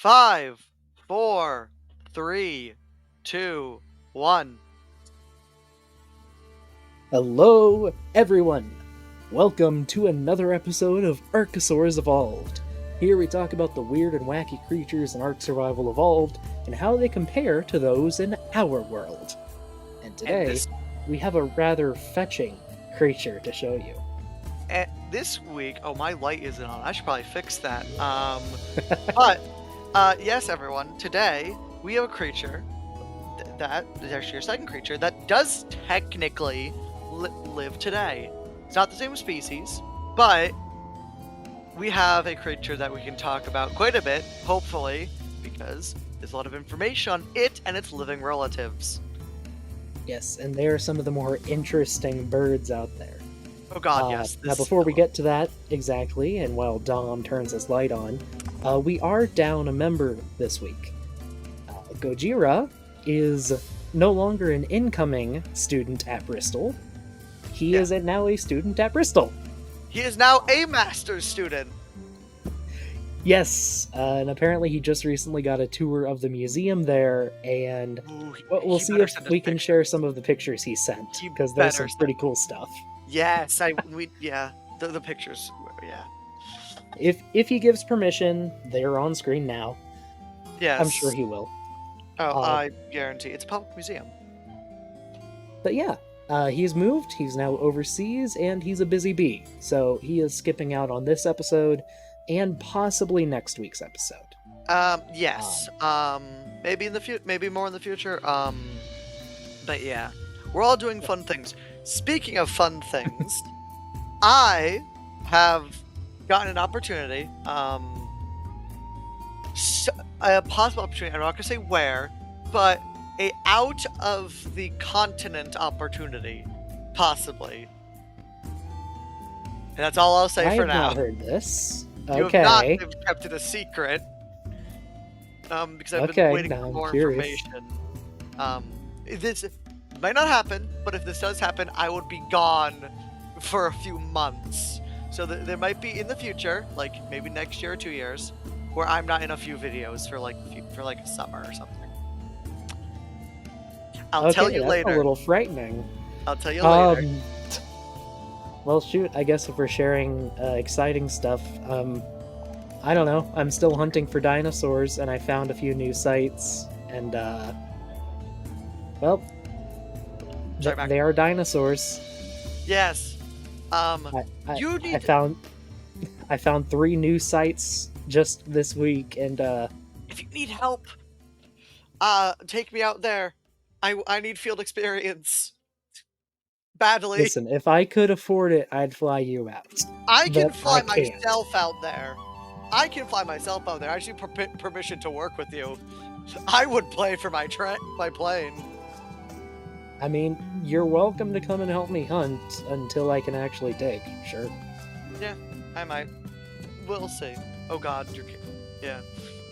5, 4, 3, 2, 1. Hello, everyone! Welcome to another episode of Arkosaurs Evolved. Here we talk about the weird and wacky creatures in Ark Survival Evolved and how they compare to those in our world. And today, we have a rather fetching creature to show you. And this week, my light isn't on. I should probably fix that. But yes, everyone. Today we have a creature that is actually your second creature that does technically live today. It's not the same species, but we have a creature that we can talk about quite a bit, hopefully, because there's a lot of information on it and its living relatives. Yes, and they are some of the more interesting birds out there. Oh god, yes. Now, before we get to that, exactly, and while Dom turns his light on, we are down a member this week. Gojira is no longer an incoming student at Bristol. He is now a student at Bristol. He is now a master's student. Yes, and apparently he just recently got a tour of the museum there, and we'll see if we can share some of the pictures he sent, because there's some pretty cool stuff. Yes, the pictures, yeah. If he gives permission, they're on screen now. Yes. I'm sure he will. I guarantee. It's a public museum. But yeah, he's moved, he's now overseas, and he's a busy bee. So he is skipping out on this episode, and possibly next week's episode. Yes. Maybe in the maybe more in the future. But yeah. We're all doing fun things. Speaking of fun things, I have gotten an opportunity, a possible opportunity, I'm not going to say where, but a out of the continent opportunity, possibly. And that's all I'll say for now. I have not heard this. You okay. have not kept it a secret, because I've been waiting for more information. This might not happen, but if this does happen, I would be gone for a few months. So there might be in the future, like maybe next year or 2 years, where I'm not in a few videos for like a summer or something. I'll tell you later. A little frightening. I'll tell you later. Well, shoot, I guess if we're sharing exciting stuff, I don't know. I'm still hunting for dinosaurs, and I found a few new sites, and well, they are dinosaurs. Yes. I found 3 new sites just this week, and if you need help, take me out there. I need field experience badly. Listen, if I could afford it, I'd fly you out. I can fly myself out there. I just need permission to work with you. I would play for my plane. I mean, you're welcome to come and help me hunt until I can actually dig. Sure. Yeah, I might. We'll see. Oh god, you're kidding. Yeah.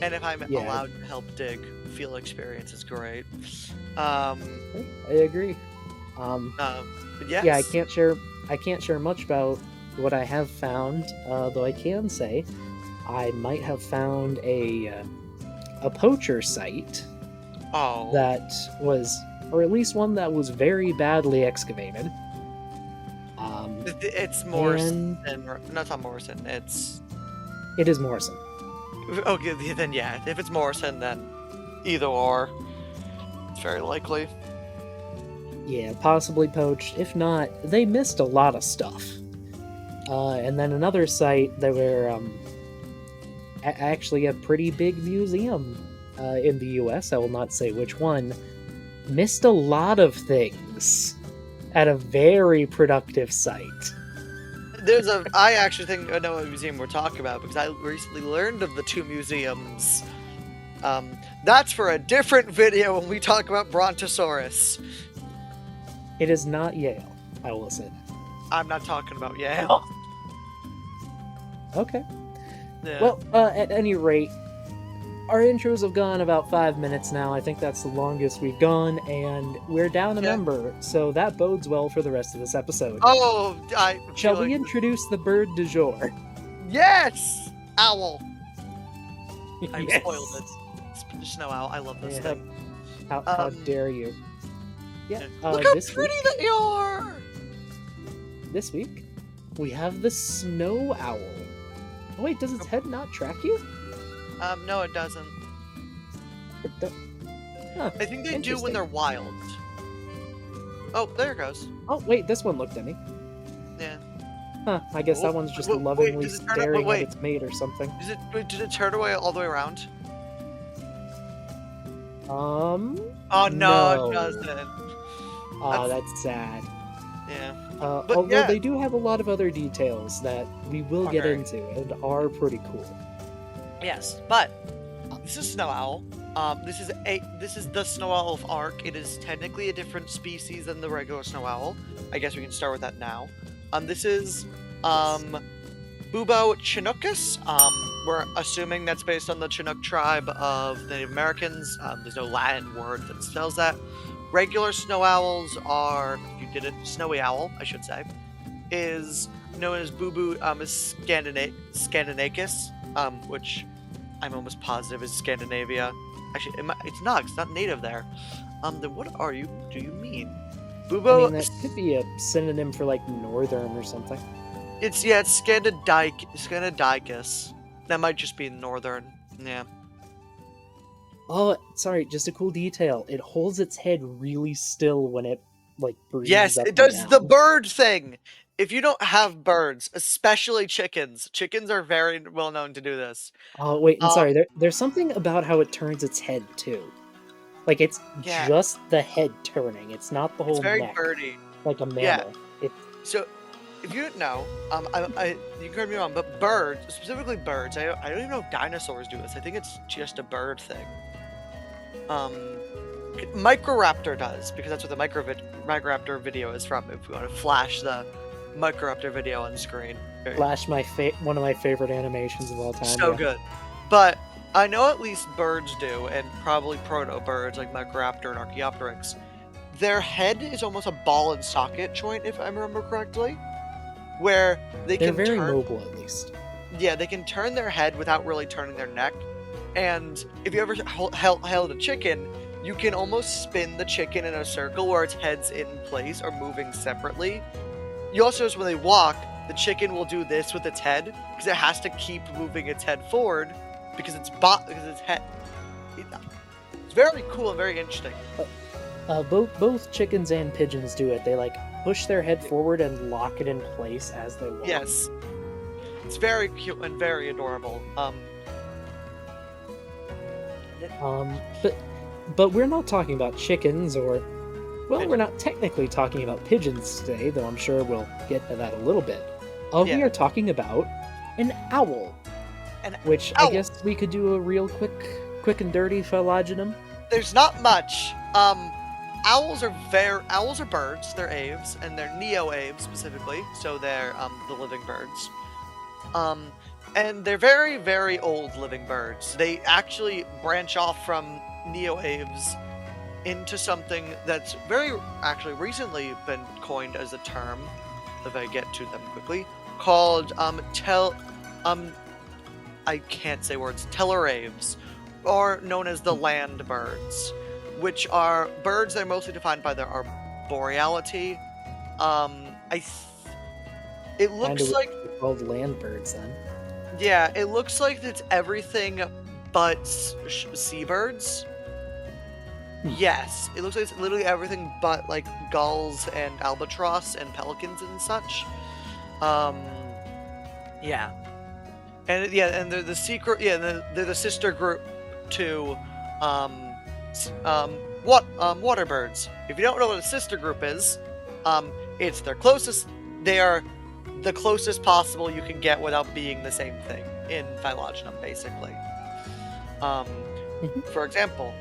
And if I'm allowed to help dig, field experience is great. I agree. But yes. Yeah, I can't share much about what I have found, though I can say I might have found a poacher site that was, or at least one that was very badly excavated. It's Morrison. No, it's not Morrison. It is Morrison. Okay, then yeah. If it's Morrison, then either or. It's very likely. Yeah, possibly poached. If not, they missed a lot of stuff. And then another site, they were actually a pretty big museum in the US, I will not say which one, missed a lot of things at a very productive site. I actually think I know what museum we're talking about, because I recently learned of the 2 museums. That's for a different video when we talk about Brontosaurus. It is not Yale, I will say that. I'm not talking about Yale. Okay. Yeah. Well, at any rate, our intros have gone about 5 minutes now. I think that's the longest we've gone, and we're down a member, so that bodes well for the rest of this episode. Shall we introduce the bird du jour? Yes! Owl. I'm Yes. spoiled. It's snow owl. I love this Yep. thing. How dare you? Yeah. Look how This pretty week, they are! this week, we have the snow owl. Oh wait, does its head not track you? No, it doesn't. It do- Huh, I think they do when interesting. they're wild. Oh, there it goes. Oh wait, this one looked at me. Yeah. Huh, I guess Oh, that one's just wait, lovingly does it turn up- staring wait. at its mate or something. Did it turn away all the way around? Oh Oh no, no. it doesn't. Ah, that's sad. Yeah. Although yeah. they do have a lot of other details that we will get Okay. into and are pretty cool. Yes, but this is snow owl. This is the snow owl of Ark. It is technically a different species than the regular snow owl. I guess we can start with that now. This is Bubo Chinookus. We're assuming that's based on the Chinook tribe of Native Americans. There's no Latin word that spells that. Regular snow owls are, if you did it, snowy owl, I should say, is known as Bubu Scandinacus, which I'm almost positive is Scandinavia. Actually, it's not. It's not native there. Then what do you mean? Bubo. I mean, that could be a synonym for like northern or something. It's Scandinaicus. That might just be northern. Yeah. Oh, sorry, just a cool detail. It holds its head really still when it like breathes. Yes, up it and does down. the bird thing. If you don't have birds, especially chickens are very well known to do this. Oh wait, and sorry, there's something about how it turns its head too. Like it's Yeah. just the head turning. It's not the whole It's very neck, birdy. like a Yeah. mammal. So, if you don't know, you can correct me wrong, but birds, specifically birds, I don't even know if dinosaurs do this. I think it's just a bird thing. Microraptor does, because that's what the Microraptor video is from. If we want to flash the Microraptor video on screen. Flash one of my favorite animations of all time. So yeah. good. But I know at least birds do, and probably proto-birds like Microraptor and Archaeopteryx. Their head is almost a ball and socket joint, if I remember correctly, where They're can very turn. mobile, at least. Yeah, they can turn their head without really turning their neck. And if you ever held a chicken, you can almost spin the chicken in a circle where its head's in place or moving separately. You also notice when they walk, the chicken will do this with its head because it has to keep moving its head forward because its head. It's very cool and very interesting. Both chickens and pigeons do it. They like push their head forward and lock it in place as they walk. Yes, it's very cute and very adorable. But we're not talking about chickens or, well, we're not technically talking about pigeons today, though I'm sure we'll get to that a little bit. We Yeah. are talking about an owl, which owl. I guess we could do a real quick and dirty phylogeny. There's not much. Owls are birds. They're aves, and they're neo-aves specifically. So they're the living birds. And they're very, very old living birds. They actually branch off from neo-aves into something that's actually recently been coined as a term, if I get to them quickly, called I can't say words, teleraves, or known as the land birds, which are birds that are mostly defined by their arboreality. It looks like called land birds then. Yeah, it looks like it's everything but seabirds. Yes, it looks like it's literally everything but like gulls and albatross and pelicans and such. Yeah, and they're the secret. Yeah, they're the sister group to water birds. If you don't know what a sister group is, it's their closest. They are the closest possible you can get without being the same thing in phylogeny, basically. For example,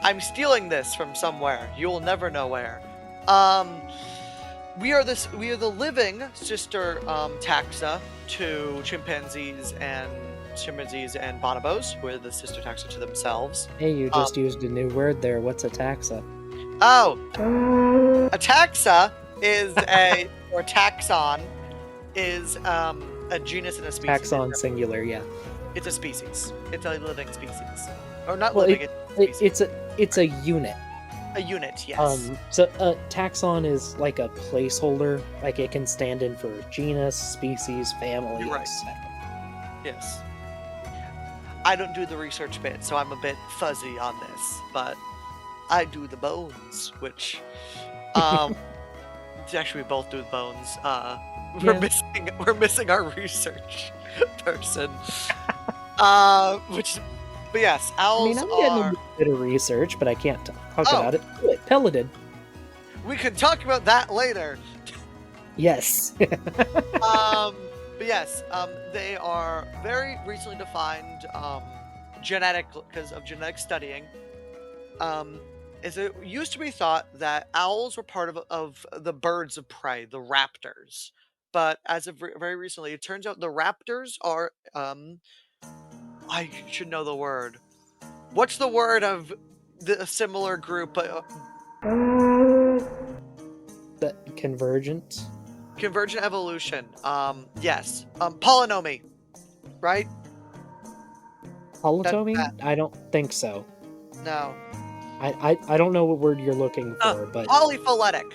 I'm stealing this from somewhere. You'll never know where. We are the living sister taxa to chimpanzees and bonobos, who are the sister taxa to themselves. Hey, you just used a new word there. What's a taxa? Oh, a taxa is or taxon is a genus and a species. Taxon singular, yeah. It's a species. It's a living species. Or not Well, living, it's a species. it's a unit. A unit, yes. So taxon is like a placeholder. Like it can stand in for genus, species, family, You're right. etc. Yes. I don't do the research bit, so I'm a bit fuzzy on this, but I do the bones, which actually we both do the bones. Yeah. We're missing our research person. Which, but yes, I mean, owls I'm getting a are. little bit of research, but I can't talk Oh, about it. Good. Pelletid. we can talk about that later. Yes. But yes, they are very recently defined, genetic because of genetic studying. Is it used to be thought that owls were part of the birds of prey, the raptors, but as of very recently, it turns out the raptors are I should know the word. What's the word of the similar group? The convergent. Convergent evolution. Yes. Polynomy, right? That's Polytomy? that. I don't think so. No. I don't know what word you're looking for, but Polyphyletic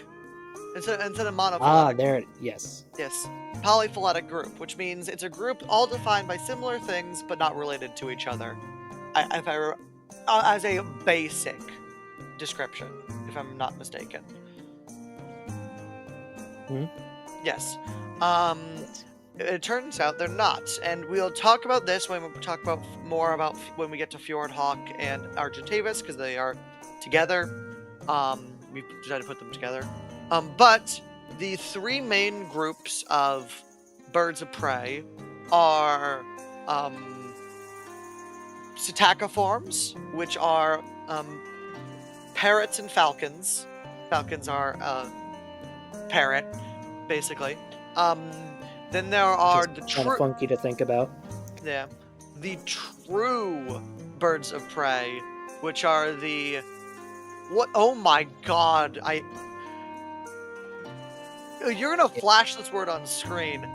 instead of monophyletic. there it. Yes. Yes. Polyphyletic group, which means it's a group all defined by similar things but not related to each other. If I as a basic description, if I'm not mistaken. Hmm? Yes. It turns out they're not, and we'll talk about this when we talk about more about when we get to Fjordhawk and Argentavis because they are together. We've decided to put them together. But the three main groups of birds of prey are psittaciforms, which are parrots and falcons. Falcons are parrot, basically. Then there are the Kind of funky to think about. the true birds of prey, which are the what? Oh my god! You're gonna flash this word on screen.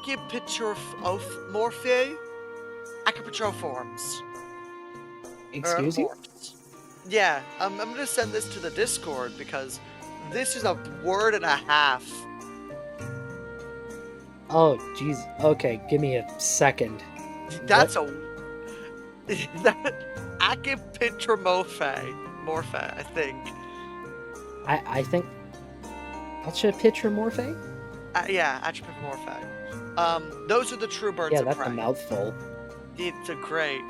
Achypteropomorphae? Achypteroforms. Excuse you? Morphs. Yeah, I'm gonna send this to the Discord because this is a word and a half. Oh, jeez. Okay, give me a second. That's a that Achypteropomorphae, I think. I think Ultrapitramorphae? Yeah, Achypteropomorphae. Those are the true birds Yeah, of that's prey. a mouthful. It's a great.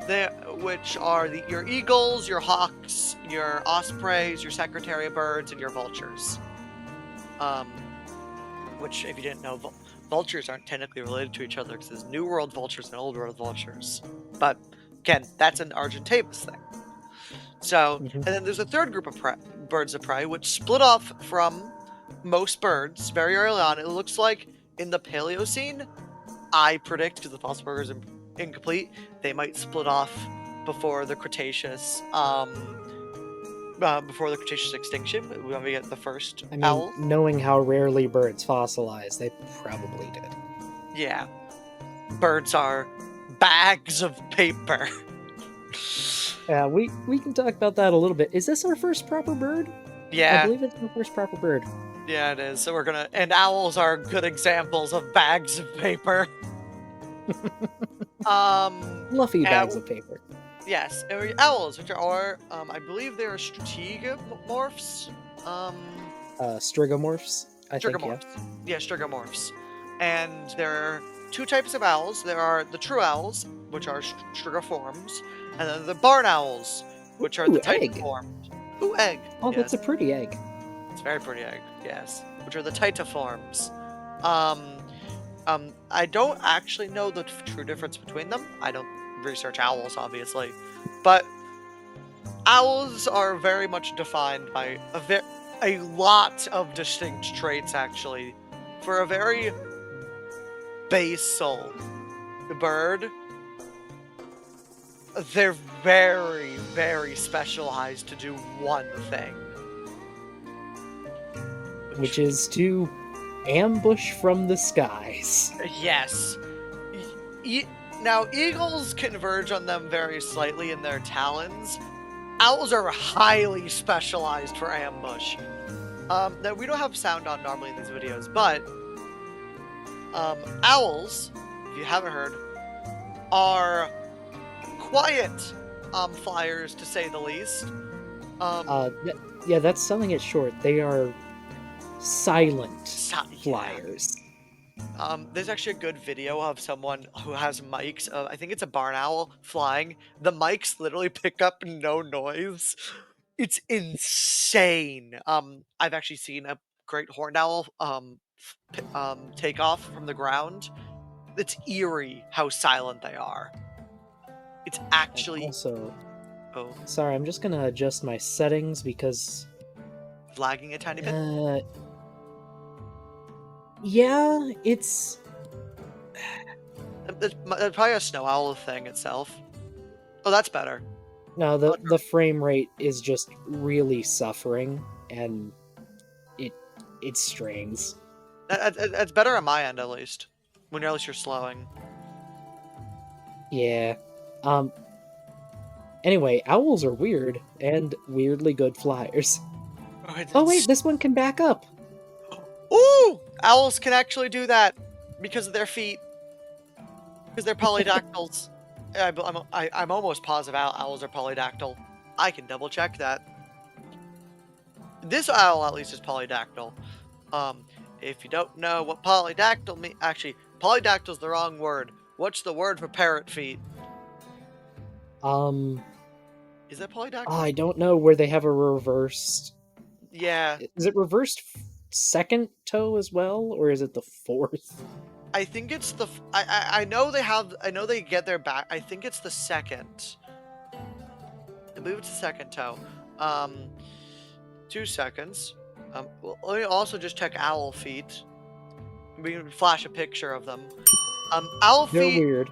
They which are your eagles, your hawks, your ospreys, your secretariat birds, and your vultures. Which, if you didn't know, vultures aren't technically related to each other because there's New World vultures and Old World vultures. But again, that's an Argentavis thing. So, Mhm. and then there's a third group of birds of prey, which split off from most birds very early on. It looks like in the Paleocene, I predict, because the fossil record is incomplete, they might split off before the Cretaceous, extinction, when we get the first I mean, owls. knowing how rarely birds fossilize, they probably did. Yeah. Birds are bags of paper. Yeah, we can talk about that a little bit. Is this our first proper bird? I Yeah, believe it's our first proper bird. yeah, it is. So we're gonna, and owls are good examples of bags of paper. Fluffy and bags of paper. yes, and owls, which are, I believe they are strigomorphs. Strigomorphs, I think, yeah. Strigomorphs. Yeah, strigomorphs. And there are two types of owls. There are the true owls, which are strigoforms, and then the barn owls, which are Ooh, the egg! titoforms. Ooh, egg. Oh, Yes, that's a pretty egg. it's a very pretty egg. Yes, which are the titoforms. I don't actually know the true difference between them. I don't research owls, obviously, but owls are very much defined by a lot of distinct traits, actually. For a very basal bird, they're very, very specialized to do one thing. Which is to ambush from the skies. Yes. Now, eagles converge on them very slightly in their talons. Owls are highly specialized for ambush. Now, we don't have sound on normally in these videos, but owls, if you haven't heard, are quiet flyers, to say the least. Yeah, that's selling it short. They are silent Yeah. flyers. There's actually a good video of someone who has mics. I think it's a barn owl flying. The mics literally pick up no noise. It's insane. I've actually seen a great horned owl take off from the ground. It's eerie how silent they are. It's And actually also, oh sorry, I'm just gonna adjust my settings because, lagging a tiny bit. uh, yeah, it's It's probably a snow owl thing itself. Oh, that's better. no, Oh, the frame rate is just really suffering, and it it strains. That's better on my end at least. When at least you're slowing. Yeah. Um. Anyway, owls are weird and weirdly good flyers. Oh, Oh wait, this one can back up. Ooh! Owls can actually do that because of their feet. Because they're polydactyls. I'm almost positive owls are polydactyl. I can double check that. This owl at least is polydactyl. If you don't know what polydactyl means, actually, polydactyl is the wrong word. What's the word for parrot feet? Um. Is that polydactyl? I don't know where they have a reversed. Yeah. Is it reversed second toe as well, or is it the fourth? I think it's the. I know they have. I know they get their back. I think it's the second. I believe it's the second toe. 2 seconds. Well, let me also just check owl feet. We can flash a picture of them. Owl They're feet weird.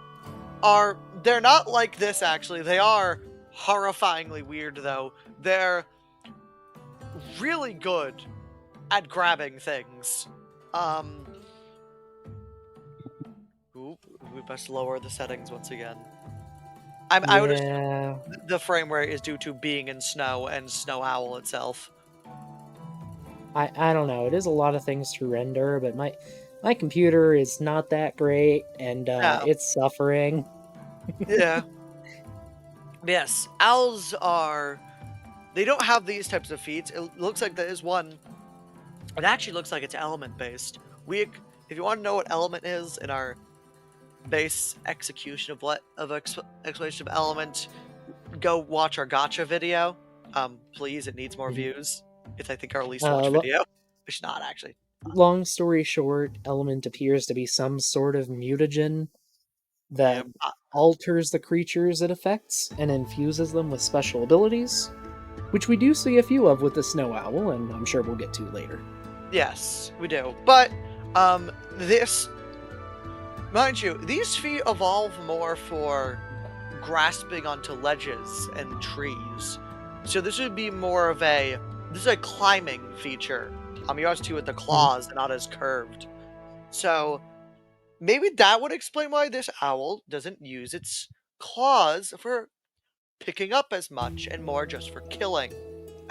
they're not like this actually. They are horrifyingly weird though. They're really good at grabbing things. Oop, we must lower the settings once again. I would assume Yeah. the frame rate is due to being in snow and snow owl itself. I don't know. It is a lot of things to render, but my computer is not that great, and No. it's suffering. Yeah. Yes, owls are. They don't have these types of feats. It looks like there is one. It actually looks like it's element based. If you want to know what element is in our base execution of explanation of element, go watch our gotcha video. Please, it needs more Mhm. views. It's I think our least watched video. It's not actually. Long story short, element appears to be some sort of mutagen Yeah. that alters the creatures it affects and infuses them with special abilities, which we do see a few of with the snow owl, and I'm sure we'll get to later. Yes, we do. But this, mind you, these feet evolve more for grasping onto ledges and trees. So this would be more of this is a climbing feature. You also too with the claws and not as curved. So maybe that would explain why this owl doesn't use its claws for picking up as much and more just for killing.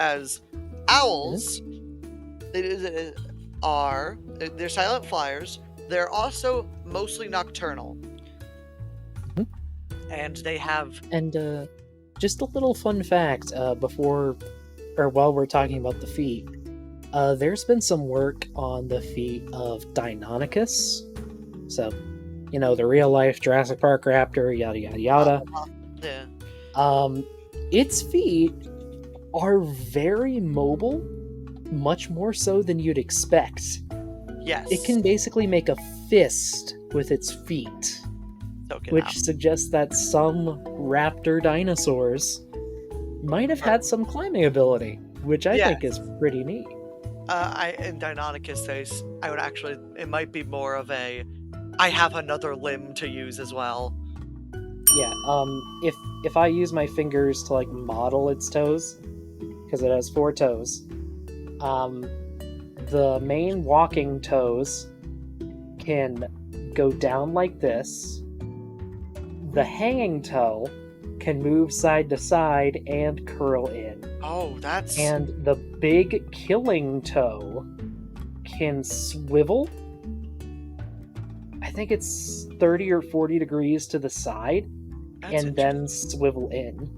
As owls, they're silent flyers. They're also mostly nocturnal. Mhm. And they have And just a little fun fact while we're talking about the feet, there's been some work on the feet of Deinonychus. So, the real life Jurassic Park raptor, yada yada yada. yeah. Its feet are very mobile, much more so than you'd expect. Yes. It can basically make a fist with its feet, which suggests that some raptor dinosaurs might have had some climbing ability, which I think is pretty neat. In Deinonychus case, I would actually, it might be more of I have another limb to use as well. Yeah, if I use my fingers to model its toes, because it has 4 toes, the main walking toes can go down like this, the hanging toe can move side to side and curl in. Oh, that's... And the big killing toe can swivel. I think it's 30 or 40 degrees to the side and then swivel in.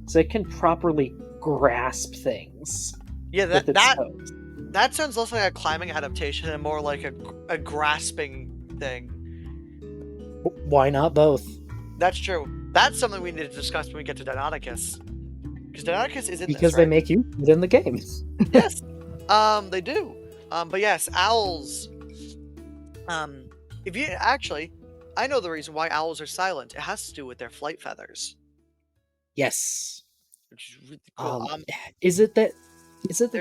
So it can properly grasp things with its toes. That sounds less like a climbing adaptation and more like a grasping thing. Why not both? That's true. That's something we need to discuss when we get to Deinonychus. Because Deinonychus is in because this, right? They make you put in the game. Yes, they do. But yes, owls. If you actually, I know the reason why owls are silent. It has to do with their flight feathers. Yes. Which is really cool. Is it that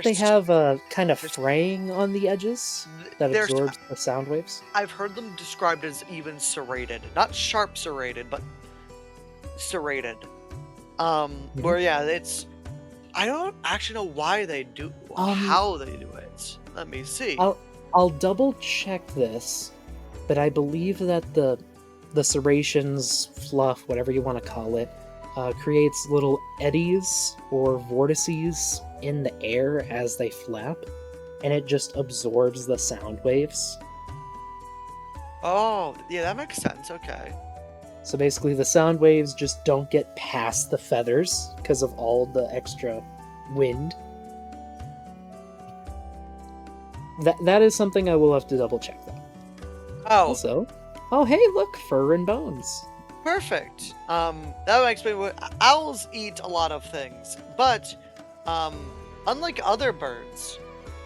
they have a kind of fraying on the edges that absorbs the sound waves? I've heard them described as even serrated, not sharp serrated, but serrated. Where it's. I don't actually know why they do how they do it. Let me see. I'll double check this, but I believe that the serrations, fluff, whatever you want to call it, creates little eddies or vortices in the air as they flap, and it just absorbs the sound waves. Oh, yeah, that makes sense. Okay. So basically the sound waves just don't get past the feathers because of all the extra wind. That is something I will have to double check though. Oh. Also, hey, look, fur and bones. Perfect. That makes me. Owls eat a lot of things, but unlike other birds,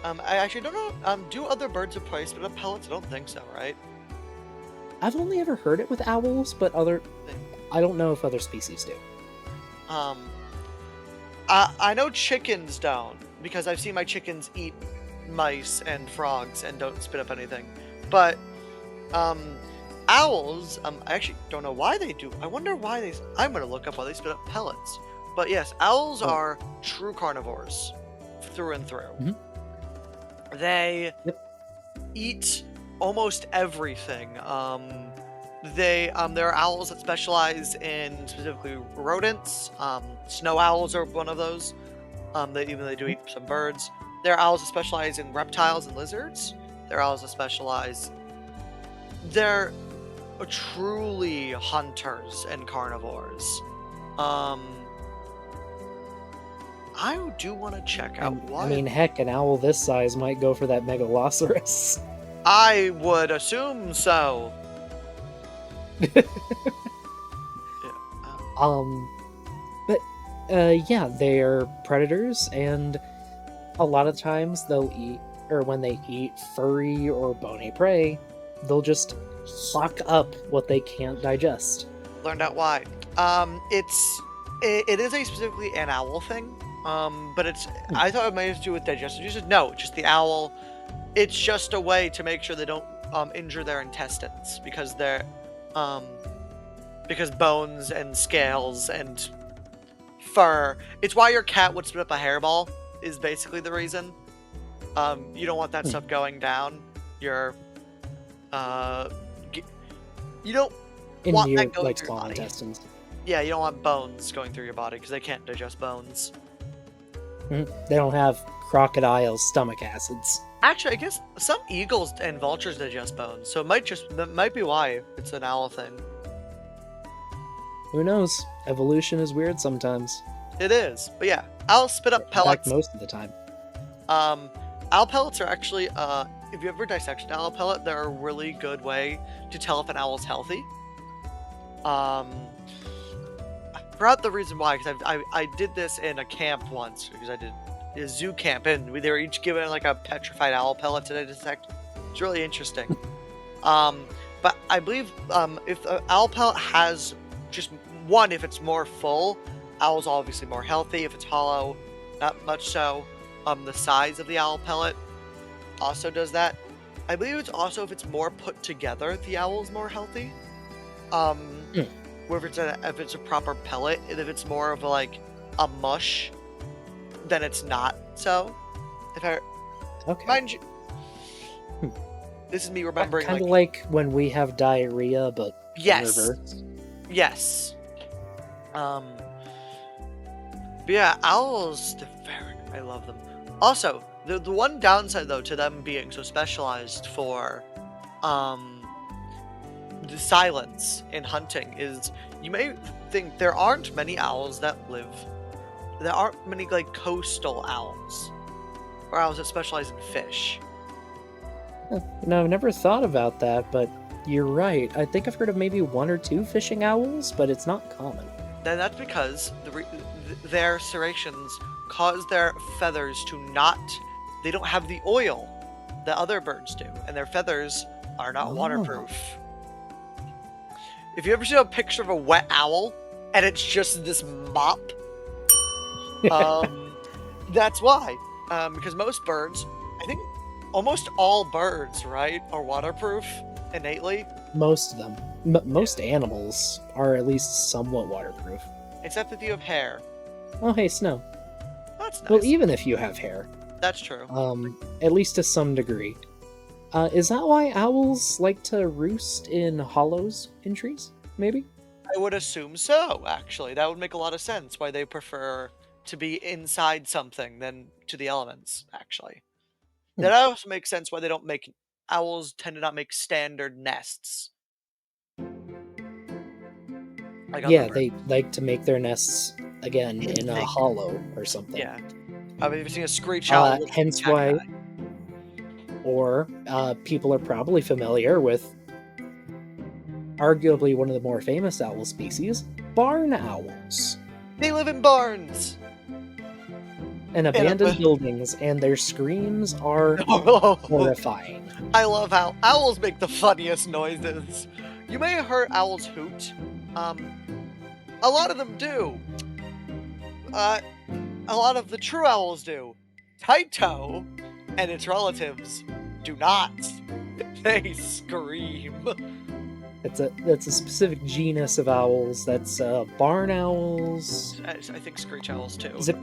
I actually don't know. Do other birds apply spit up pellets? I don't think so, right? I've only ever heard it with owls, but I don't know if other species do. I know chickens don't, because I've seen my chickens eat mice and frogs and don't spit up anything. But owls, I actually don't know why they do. I wonder why they. I'm gonna look up why they spit up pellets. But yes, owls are true carnivores, through and through. Mm-hmm. They eat almost everything. There are owls that specialize in specifically rodents. Snow owls are one of those. They do eat some birds. There are owls that specialize in reptiles and lizards. There are owls that specialize. They're truly hunters and carnivores. I do want to check out why. I mean, heck, an owl this size might go for that megalosaurus. I would assume so. They're predators, and a lot of times they'll eat, or when they eat furry or bony prey, they'll just suck up what they can't digest. Learned out why. It is a specifically an owl thing. But it's. I thought it might have to do with digestion. You said no, just the owl. It's just a way to make sure they don't injure their intestines because because bones and scales and fur. It's why your cat would spit up a hairball. Is basically the reason. You don't want that stuff going down your. You don't want that going through your body. Intestines. Yeah, you don't want bones going through your body because they can't digest bones. They don't have crocodile stomach acids. Actually, I guess some eagles and vultures digest bones, so that might be why it's an owl thing. Who knows? Evolution is weird sometimes. It is, but yeah, owls spit up pellets. In fact, most of the time. Owl pellets are actually, if you ever dissect an owl pellet, they're a really good way to tell if an owl's healthy. I forgot the reason why, because I did this in a camp once, because I did a zoo camp, and they were each given like a petrified owl pellet to dissect. It's really interesting. But I believe if the owl pellet has just one, if it's more full, owl's obviously more healthy. If it's hollow, not much so. The size of the owl pellet also does that. I believe it's also if it's more put together, the owl's more healthy. Where if it's a proper pellet, and if it's more of like a mush, then it's not so. Mind you, this is me remembering. Kind of like when we have diarrhea, but yes, reverse. Yes. Um, but yeah, owls, I love them. Also, the one downside though to them being so specialized for um the silence in hunting is you may think there aren't many owls that live. There aren't many like coastal owls or owls that specialize in fish. I've never thought about that, but you're right. I think I've heard of maybe one or two fishing owls, but it's not common. Then that's because their serrations cause their feathers to not. They don't have the oil that other birds do, and their feathers are not waterproof. If you ever see a picture of a wet owl and it's just this mop, that's why. Because most birds, I think almost all birds, right, are waterproof innately. Most of them. Most animals are at least somewhat waterproof. Except if you have hair. Oh, hey, snow. That's nice. Well, even if you have hair. That's true. At least to some degree. Is that why owls like to roost in hollows in trees? Maybe? I would assume so, actually. That would make a lot of sense why they prefer to be inside something than to the elements, actually. That also makes sense why they don't make owls tend to not make standard nests. Like Yeah, they like to make their nests again in a hollow or something. Yeah. Have you ever seen a screech owl? Hence why, or people are probably familiar with arguably one of the more famous owl species, barn owls. They live in barns! And abandoned buildings, and their screams are horrifying. I love how owls make the funniest noises. You may have heard owls hoot. A lot of them do. A lot of the true owls do. Taito and its do not. They scream. That's a specific genus of owls. That's barn owls. I think screech owls too. Is it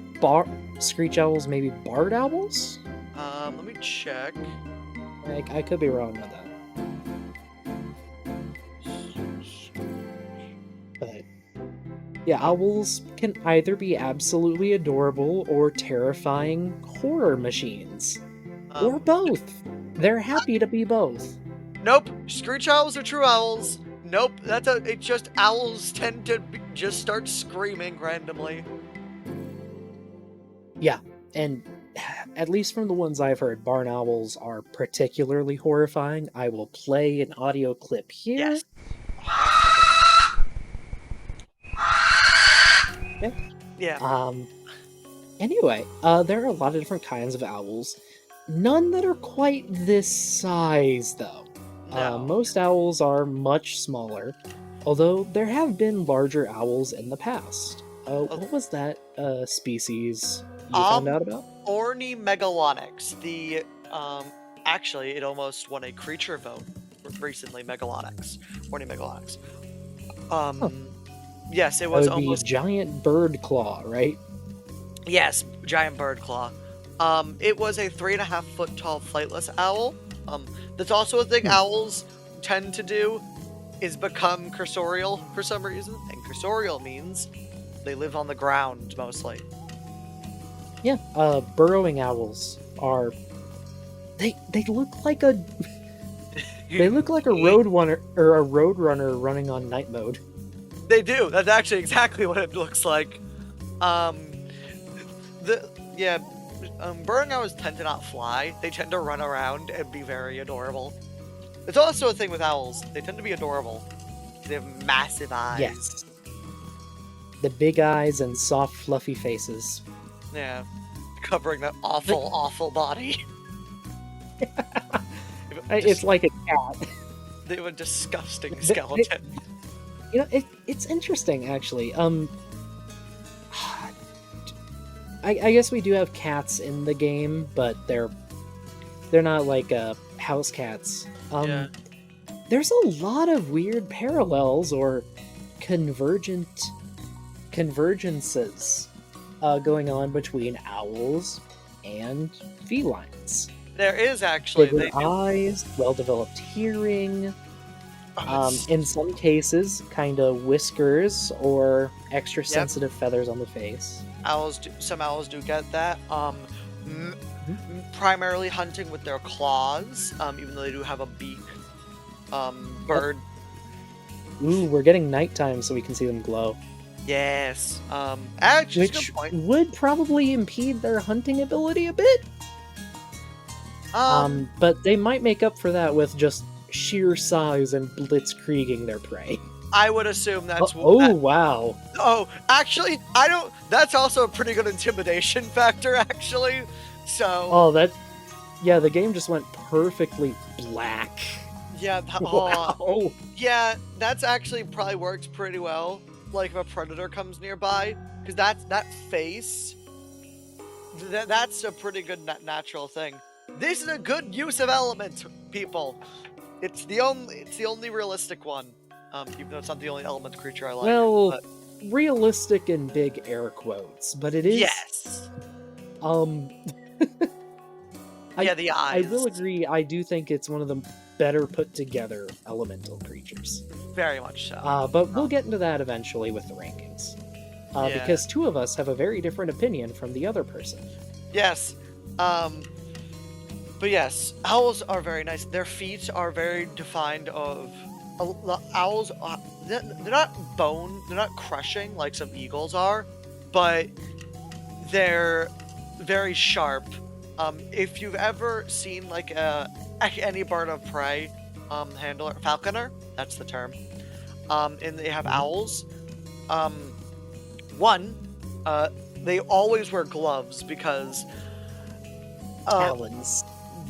screech owls? Maybe barred owls? Let me check. I could be wrong on that. But yeah, owls can either be absolutely adorable or terrifying horror machines, or both. They're happy to be both. Nope, screech owls are true owls. Nope, it's just owls tend to just start screaming randomly. Yeah, and at least from the ones I've heard, barn owls are particularly horrifying. I will play an audio clip here. Yes. Yeah. Anyway, there are a lot of different kinds of owls. None that are quite this size, though. No. Most owls are much smaller, although there have been larger owls in the past. What was that species you found out about? Ornithmegalonyx. Actually, it almost won a creature vote recently. Ornithmegalonyx. Yes, it was almost giant bird claw, right? Yes, giant bird claw. It was a 3.5 foot tall flightless owl. That's also a thing owls tend to do, is become cursorial for some reason, and cursorial means they live on the ground mostly. Yeah, burrowing owls are. They look like a. They look like a roadrunner running on night mode. They do. That's actually exactly what it looks like. Burrowing owls tend to not fly. They tend to run around and be very adorable. It's also a thing with owls. They tend to be adorable. They have massive eyes. Yes. The big eyes and soft, fluffy faces. Yeah. Covering that awful, awful body. It's like a cat. They have a disgusting skeleton. It's interesting, actually. I guess we do have cats in the game, but they're not like house cats. Yeah. There's a lot of weird parallels or convergences going on between owls and felines. There is actually. Bigger eyes, well-developed hearing. In some cases, kind of whiskers or extra Yep. sensitive feathers on the face. Some owls do get that. M Mhm. primarily hunting with their claws, even though they do have a beak. Yep. Bird. Ooh, we're getting nighttime so we can see them glow, Yes. Actually, it's a good which point. would probably impede their hunting ability a bit. Um, But they might make up for that with just sheer size and blitzkrieging their prey. I would assume that's Oh, that. wow. Oh, actually, I don't. That's also a pretty good intimidation factor, actually. So, Oh, yeah, the game just went perfectly black. yeah. Wow. Yeah, that's actually probably works pretty well. Like if a predator comes nearby, because that face, that's a pretty good natural thing. This is a good use of element, people. It's the only realistic one. Even though it's not the only element creature I like. Well, But realistic in big air quotes, but it is, yes, um, I yeah, the I eyes, will agree, I do think it's one of the better put together elemental creatures. very much so. But we'll Um, get into that eventually with the rankings. yeah, Because two of us have a very different opinion from the other person. yes. Um, but yes, owls are very nice. Their feet are very defined. Owls, they're not they're not crushing like some eagles are, but they're very sharp. If you've ever seen like any bird of prey, handler, falconer, that's the term. And they have Mhm. owls. Um, one, they always wear gloves because uh, Talons.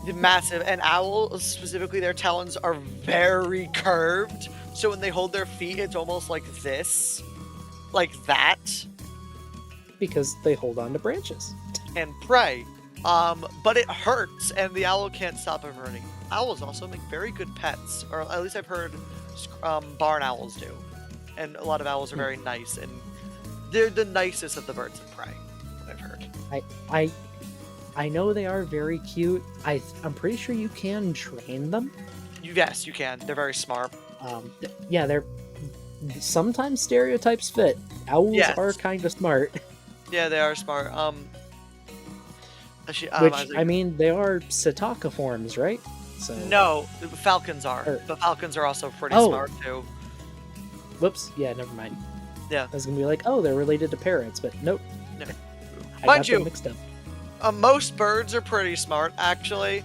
the massive and owls specifically, their talons are very curved. So when they hold their feet, it's almost like this, like that, Because they hold on to branches. and prey. But it hurts, and the owl can't stop it from hurting. Owls also make very good pets, or at least I've heard barn owls do. And a lot of owls are very nice, and they're the nicest of the birds of prey, I've heard. I I I know they are very cute. I'm pretty sure you can train them. Yes, you can. They're very smart. Yeah, they're sometimes stereotypes fit. Owls Yes. are kind of smart, Yeah, they are smart. Actually, which I mean they are Sataka forms, right? So no, the falcons are. Or- The falcons are also pretty Oh. smart too. whoops, yeah, never mind. Yeah. I was gonna be like, oh, they're related to parrots, but nope. No. I Mind got them you, mixed up. Most birds are pretty smart, actually.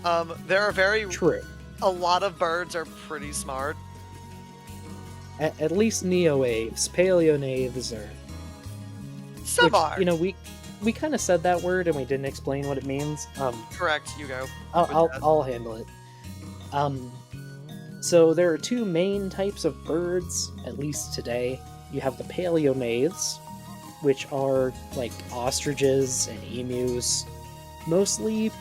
There are True. a lot of birds are pretty smart. At least neo-aves, paleonaves, or Some which are. you know we kind of said that word and we didn't explain what it means. Correct, you go. I'll handle it. So there are two main types of birds, at least today. You have the paleonaves, which are like ostriches and emus, mostly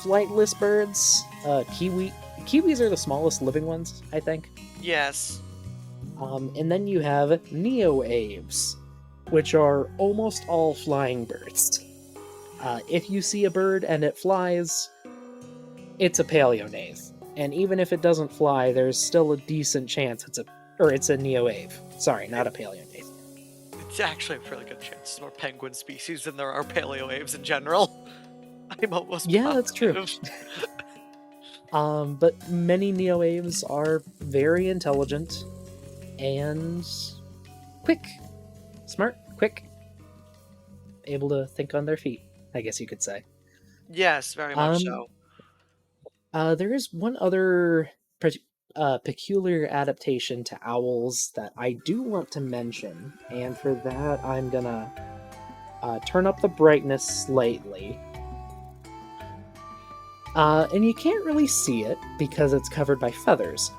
flightless birds. Kiwis are the smallest living ones, I think. Yes. And then you have neo-aves, which are almost all flying birds. If you see a bird and it flies, it's a paleonave. And even if it doesn't fly, there's still a decent chance it's a neo-ave. Sorry, not a paleonave. It's actually a really good chance there's more penguin species than there are paleoaves in general. I'm almost Yeah, that's true. positive. But many neo-aves are very intelligent and quick. Smart, quick. Able to think on their feet, I guess you could say. Yes, very much Um, so. There is one other peculiar adaptation to owls that I do want to mention, and for that I'm gonna turn up the brightness slightly. And you can't really see it because it's covered by feathers,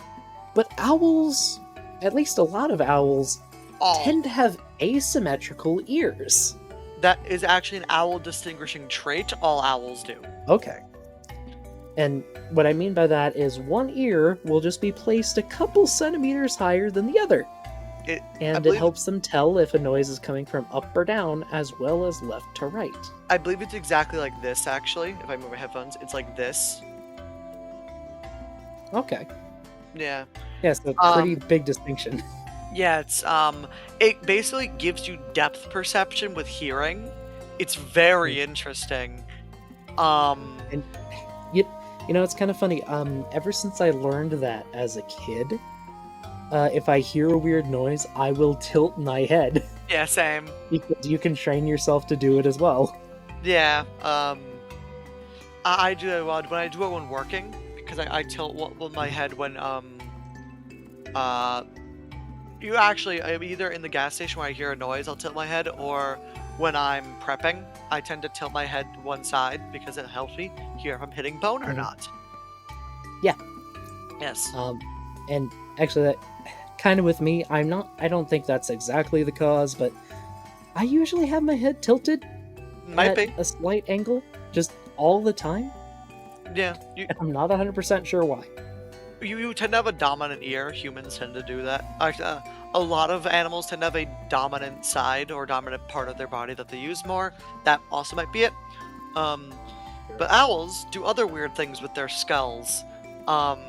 but owls, at least a lot of owls, Oh, tend to have asymmetrical ears. that is actually an owl distinguishing trait. All owls do. Okay. And what I mean by that is one ear will just be placed a couple centimeters higher than the other. I And it believe- helps them tell if a noise is coming from up or down, as well as left to right. I believe it's exactly like this, actually. If I move my headphones, it's like this. Okay. Yeah. Yes, a pretty Um, big distinction. yeah, it basically gives you depth perception with hearing. It's very interesting. Um, And you, it's kind of funny. Ever since I learned that as a kid, if I hear a weird noise, I will tilt my head yeah, same. because you can train yourself to do it as well. Yeah, I do it when I do it when working because I tilt with my head when uh you actually I'm either in the gas station where I hear a noise I'll tilt my head, or when I'm prepping I tend to tilt my head one side because it helps me hear if I'm hitting bone or Mhm. not. Yeah. Yes, Um, and actually, that kind of with me, I don't think that's exactly the cause, but I usually have my head tilted might at be. a slight angle just all the time, Yeah, and I'm not 100% sure why. you tend to have a dominant ear. Humans tend to do that. A lot of animals tend to have a dominant side or dominant part of their body that they use more. That also might be it. Um, Sure. But owls do other weird things with their skulls. Um,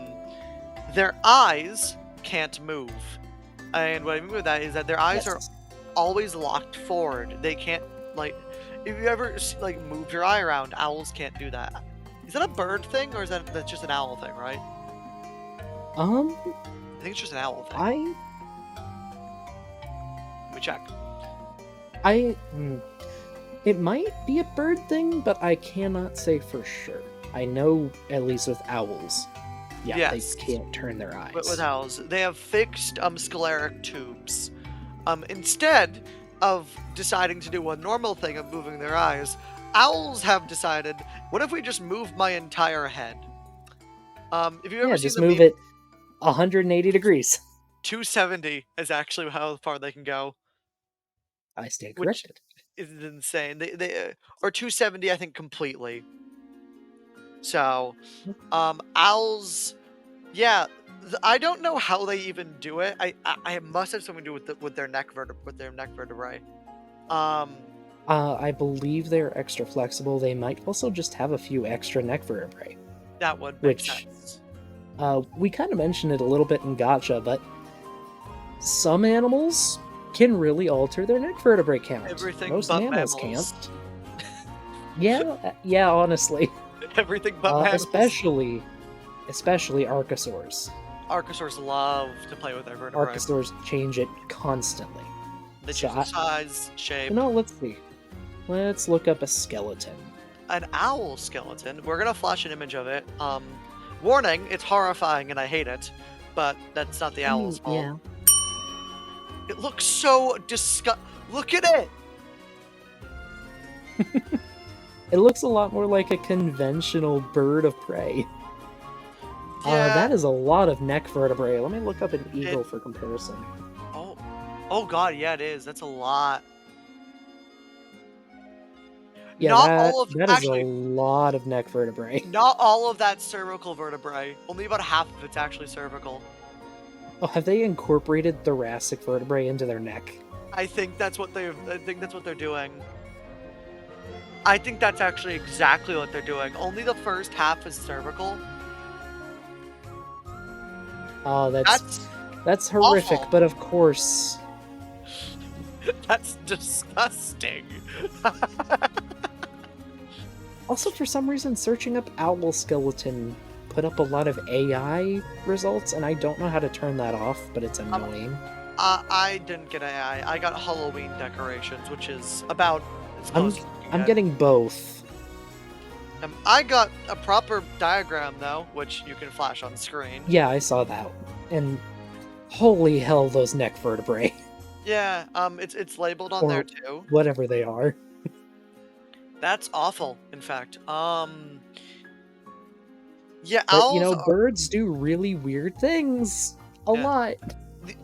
their eyes can't move. And what I mean with that is that their eyes are Yes. always locked forward. They can't, like, if you ever, like, move your eye around, owls can't do that. Is that a bird thing, or is that's just an owl thing, right? Um, I think it's just an owl thing. I, Let me check. I, it might be a bird thing, but I cannot say for sure. I know, at least with owls, yeah, they Yes. can't turn their With eyes. owls, they have fixed scleric tubes. Instead of deciding to do a normal thing of moving their eyes, owls have decided, what if we just move my entire head? If you've ever Yeah, seen just the move meme, it 180 degrees. 270 is actually how far they can go, I stand which corrected. is insane. Or 270, I think, completely. So, owls, yeah. I don't know how they even do it. I must have something to do with with their neck vertebrae. Um, I believe they're extra flexible. They might also just have a few extra neck vertebrae, that would make which sense. we kind of mentioned it a little bit in Gotcha, but some animals can really alter their neck vertebrae count. Everything Most but mammals can't. mammals. Yeah, yeah, honestly. Everything but mammals. Especially Arkosaurs. Archosaurs love to play with their vertebrae. Archosaurs change it constantly. They So, choose the size, shape. let's see. Let's look up a skeleton. An owl skeleton. We're gonna flash an image of it. Warning, it's horrifying and I hate it, but that's not the I owl's mean, fault. yeah. It looks so Look at it! It looks a lot more like a conventional bird of prey. Yeah, That is a lot of neck vertebrae. Let me look up an it. eagle for comparison. Oh, oh god, yeah, it is. That's a lot. Yeah, Not all of, that is a actually, lot of neck vertebrae. not all of that cervical vertebrae. Only about half of it's actually cervical. Oh, have they incorporated thoracic vertebrae into their neck? I think that's what they're doing. I think that's actually exactly what they're doing. Only the first half is cervical. Oh, That's that's horrific, awful. but of course. That's disgusting. Also, for some reason, searching up owl skeleton put up a lot of AI results, and I don't know how to turn that off, but it's Um, annoying. I didn't get AI. I got Halloween decorations, which is about as I'm close as you can I'm get. getting both. I got a proper diagram though, which you can flash on screen. Yeah, I saw that. And holy hell, those neck vertebrae. Yeah, it's labeled on there Or too. whatever they are. That's awful, in fact. Yeah, But, owls are. birds do really weird things. A Yeah. lot.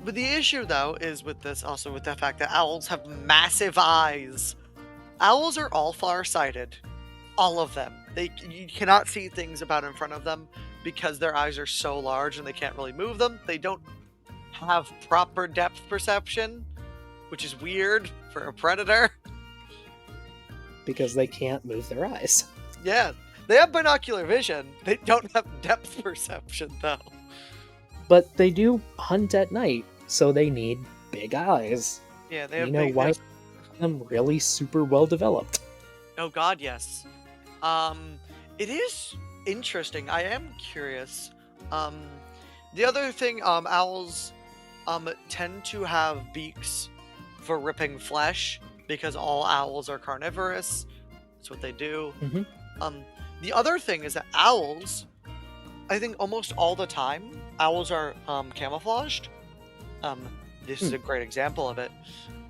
But the issue though is with this also with the fact that owls have massive eyes. Owls are all farsighted. All of them. You cannot see things about in front of them because their eyes are so large and they can't really move them. They don't have proper depth perception, which is weird for a predator. Because they can't move their eyes. Yeah, they have binocular vision. They don't have depth perception though. but they do hunt at night, so they need big eyes. Yeah, they You have know big. They why? have, Them really super well developed. oh God, yes. Um, it is interesting. I am curious. Um, the other thing, owls tend to have beaks for ripping flesh because all owls are carnivorous. That's what they do. Hmm. Um, the other thing is that owls, I think almost all the time, owls are camouflaged. Um, this is Hmm. a great example of it.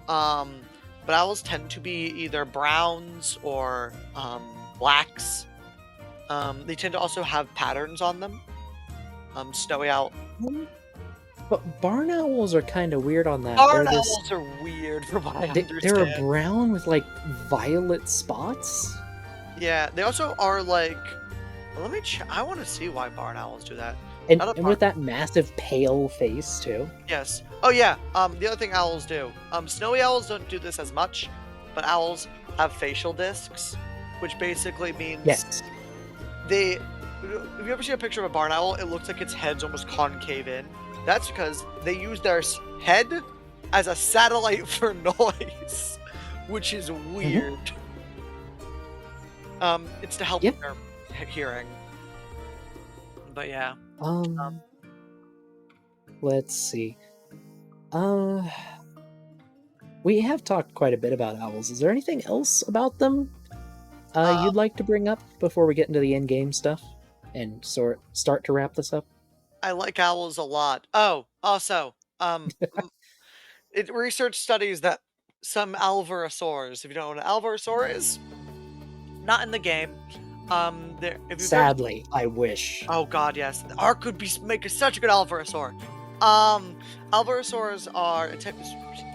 Um, but owls tend to be either browns or blacks. They tend to also have patterns on them. Snowy owl. But barn owls are kind of weird on that. Barn owls are weird from what I They're a understand. brown with like violet spots. Yeah, they also are like. Let me check. I want to see why barn owls do that. And, Not a and barn. with that massive pale face too. Yes. Oh yeah. The other thing owls do. Snowy owls don't do this as much, but owls have facial discs, which basically means Yes. they. Have you ever seen a picture of a barn owl? It looks like its head's almost concave in. That's because they use their head as a satellite for noise, which is weird. It's to help Yeah. with their hearing. But yeah. Um, let's see. Uh, we have talked quite a bit about owls. Is there anything else about them Uh, you'd like to bring up before we get into the in-game stuff and start to wrap this up? I like owls a lot. Oh, also, research studies that some Alvarsaurs, if you don't know what an Alvarsaur is, not in the game. There, if you've ever, Sadly, I wish. oh God, yes, the Ark could be make such a good Alvarsaur. Alvarsaurs are a type of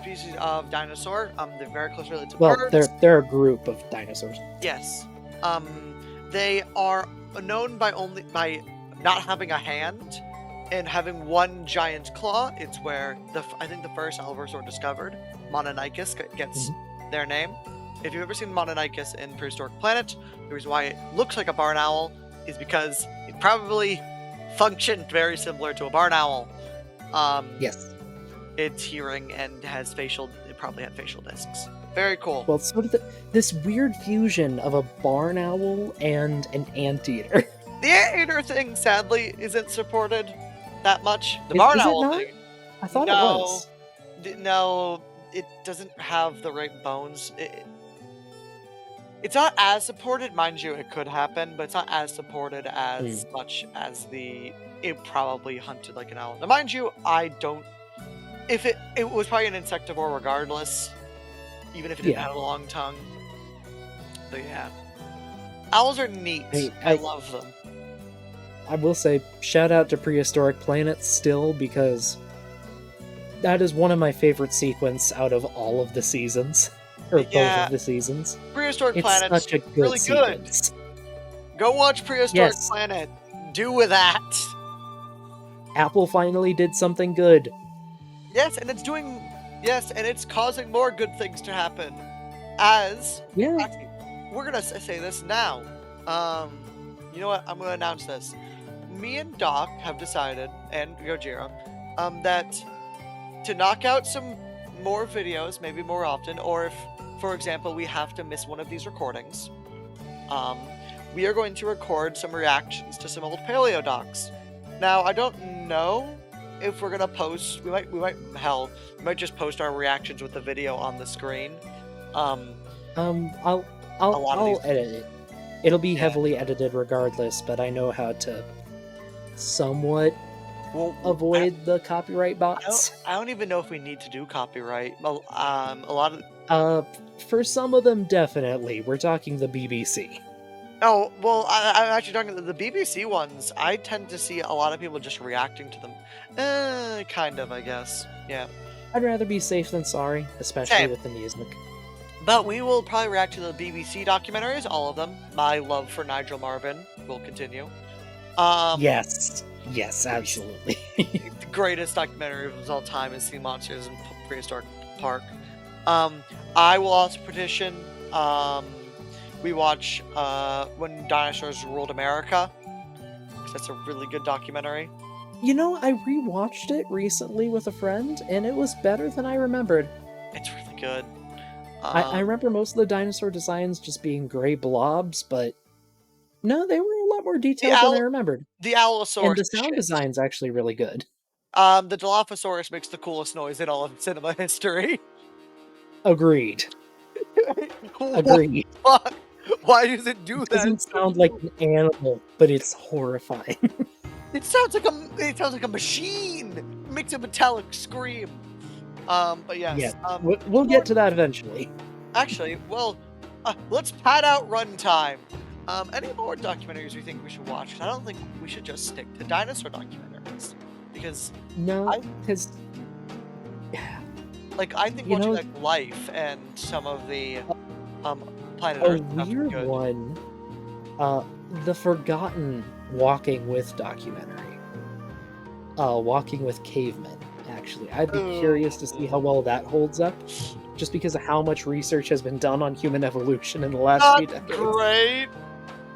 species of dinosaur. They're very closely related to Well, birds. they're a group of dinosaurs. Yes. Um, they are known by not having a hand and having one giant claw. It's where I think the first Alvarsaur discovered, Mononicus, gets their name. If you've ever seen Mononicus in Prehistoric Planet, the reason why it looks like a barn owl is because it probably functioned very similar to a barn owl. Yes. It's hearing and has facial. It probably had facial discs. Very cool. Well, so did this weird fusion of a barn owl and an anteater. The anteater thing, sadly, isn't supported that much. The barn Is it owl not? thing, I thought it no, was. no, it doesn't have the right bones. It's not as supported, mind you. It could happen, but it's not as supported as much as it probably hunted like an owl. Now, mind you, I don't. If it was probably an insectivore regardless, even if it didn't Yeah. have a long tongue. But yeah, owls are neat. Hey, I love them. I will say, shout out to Prehistoric Planet still, because that is one of my favorite sequence out of all of the seasons. Or both Yeah. of the seasons. Prehistoric It's Planet's such a good really sequence. good. Go watch Prehistoric Yes. Planet. Do with that. Apple finally did something good. Yes, and it's doing. Yes, and it's causing more good things to happen. As Yeah. actually, we're gonna say this now. You know what? I'm gonna announce this. Me and Doc have decided, and Gojira, that to knock out some more videos, maybe more often, or if, for example, we have to miss one of these recordings, we are going to record some reactions to some old paleo docs. Now, I don't know if we're gonna post. We might just post our reactions with the video on the screen. I'll lot of these- edit it. It'll be Yeah. heavily edited regardless, but I know how to somewhat Well, avoid the copyright bots. I don't even know if we need to do copyright. Well, a lot of. For some of them, definitely. We're talking the BBC. Oh, well, I'm actually talking the BBC ones. I tend to see a lot of people just reacting to them. Kind of, I guess. Yeah. I'd rather be safe than sorry, especially Same. with the music. But we will probably react to the BBC documentaries, all of them. My love for Nigel Marven will continue. Yes, absolutely. The greatest documentary of all time is Sea Monsters in Prehistoric Park. I will also petition. We watch When Dinosaurs Ruled America, because that's a really good documentary. You know, I rewatched it recently with a friend, and it was better than I remembered. It's really good. I remember most of the dinosaur designs just being gray blobs, but no, they were a lot more The detailed than I owl, remembered. the And Allosaurus the is sound shit. design's actually really good. The Dilophosaurus makes the coolest noise in all of cinema history. Agreed. What the Agreed. fuck? Why does it It do that? doesn't It's so sound like cool. an animal, but it's horrifying. It sounds like a machine. It makes a metallic scream. But Yeah, yes. we'll get to that eventually. Actually, well, let's pad out runtime. Any more documentaries you think we should watch? 'Cause I don't think we should just stick to dinosaur documentaries because No, I because I think you watching know, like Life and some of the um Planet a Earth stuff is weird good. one, uh, the Forgotten Walking with documentary. Walking with Cavemen, actually. I'd be curious to see how Ooh, well that holds up, just because of how much research has been done on human evolution in the last few not decades. great.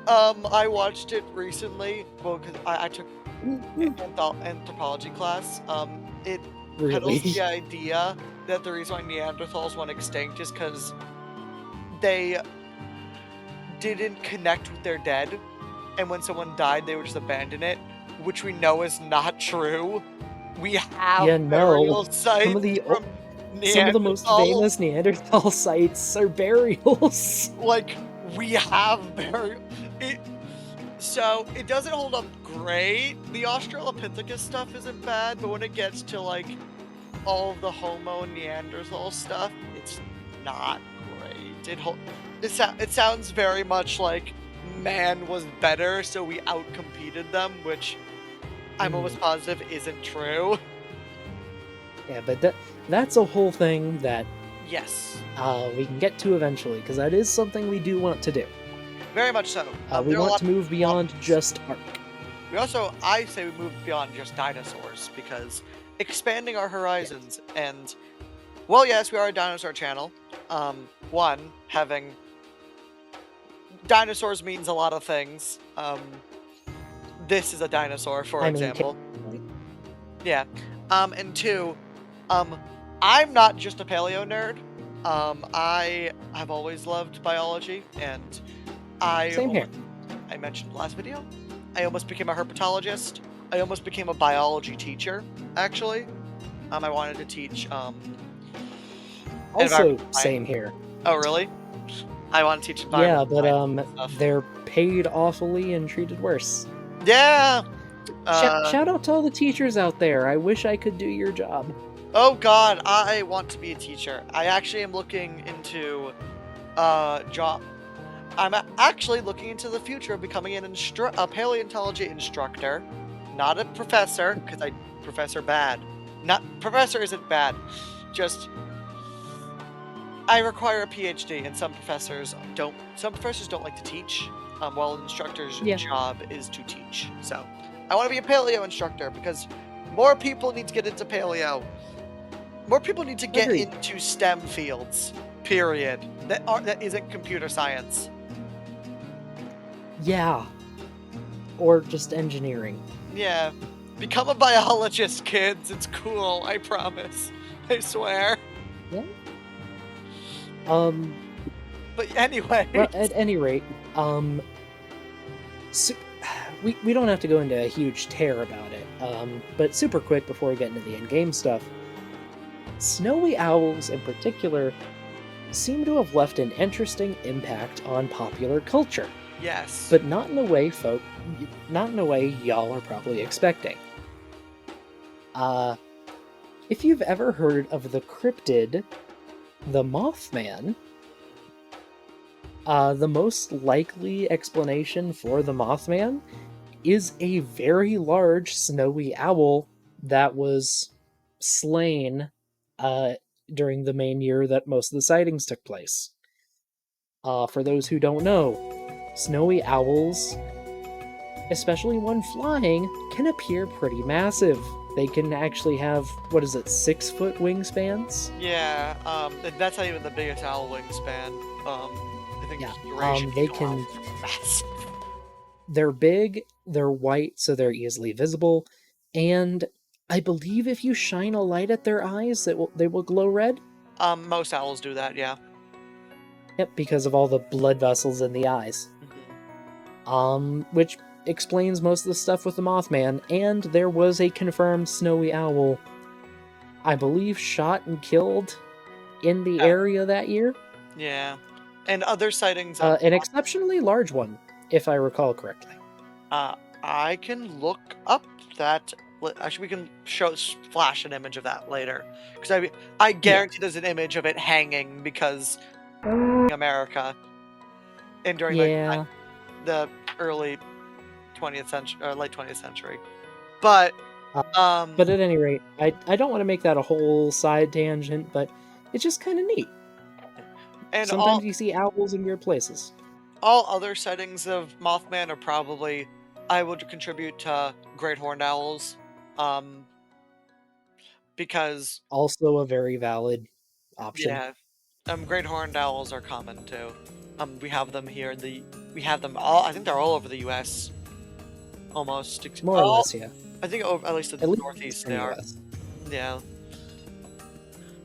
I watched it recently. Well, because I took anthropology class. It peddles Really? the idea that the reason why Neanderthals went extinct is because they didn't connect with their dead, and when someone died, they would just abandon it, which we know is not true. We have Yeah, no. burial Some of sites the from some of the most Neanderthals. famous Neanderthal sites are burials. Like, we have burial. It, so, it doesn't hold up great. The Australopithecus stuff isn't bad, but when it gets to, like, all of the Homo and Neanderthal stuff, it's not great. It sounds very much like man was better, so we outcompeted them, which I'm Hmm. almost positive isn't true. Yeah, but that's a whole thing that Yes, we can get to eventually, because that is something we do want to do. very much so. We There are a want lot to move of beyond options. just Ark. I say we move beyond just dinosaurs because expanding our Yeah. horizons and, well, yes, we are a dinosaur channel. One, having dinosaurs means a lot of things. This is a dinosaur, for I mean, example. occasionally. Yeah. And two, um, I'm not just a paleo nerd. I have always loved biology, and I Same here. almost, I mentioned last video, I almost became a herpetologist. I almost became a biology teacher, actually. I wanted to teach Also, environmental science. same here. Oh, really? I want to teach Yeah, environmental but science and stuff. they're paid awfully and treated worse. Yeah. Uh, Shout out to all the teachers out there. I wish I could do your job. oh God, I want to be a teacher. I actually am looking into job. Actually looking into the future of becoming a paleontology instructor, not a professor, because professor bad. Not professor isn't bad. Just I require a PhD, and some professors don't. Some professors don't like to teach. While an instructor's Yeah, job is to teach. So I want to be a paleo instructor because more people need to get into paleo. More people need to get agreed. into STEM fields. Period. That isn't computer science. Yeah, or just engineering. Yeah. Become a biologist, kids. It's cool. I promise. I swear. Yeah. Um, But anyway. well, at any rate, su- we don't have to go into a huge tear about it. But super quick before we get into the in-game stuff, snowy owls in particular seem to have left an interesting impact on popular culture, Yes. but not in a way y'all are probably expecting. Uh, if you've ever heard of the cryptid, the Mothman, the most likely explanation for the Mothman is a very large snowy owl that was slain uh, during the main year that most of the sightings took place. For those who don't know, snowy owls, especially when flying, can appear pretty massive. They can actually have, what is it, 6-foot wingspans? Yeah. That's not even the biggest owl wingspan. I think Yeah, Eurasian they eagle can. owls are massive. They're big, they're white, so they're easily visible, And I believe if you shine a light at their eyes, they will glow red. Most owls do that, yeah. Yep, because of all the blood vessels in the eyes. Which explains most of the stuff with the Mothman. And there was a confirmed snowy owl, I believe, shot and killed in the area that year. Yeah. And other sightings of An exceptionally large one, if I recall correctly. I can look up that. Actually, we can flash an image of that later, because I guarantee there's an image of it hanging because America, and during like Yeah. the early 20th century or late 20th century. But But at any rate, I don't want to make that a whole side tangent, but it's just kind of neat. and Sometimes you see owls in weird places. all other sightings of Mothman are probably, I would contribute to great horned owls, because Also a very valid option. yeah, great horned owls are common too. We have them here in we have them all. I think they're all over the U.S. almost. More or less, yeah. I think at least in At the least Northeast in they the are. US. Yeah.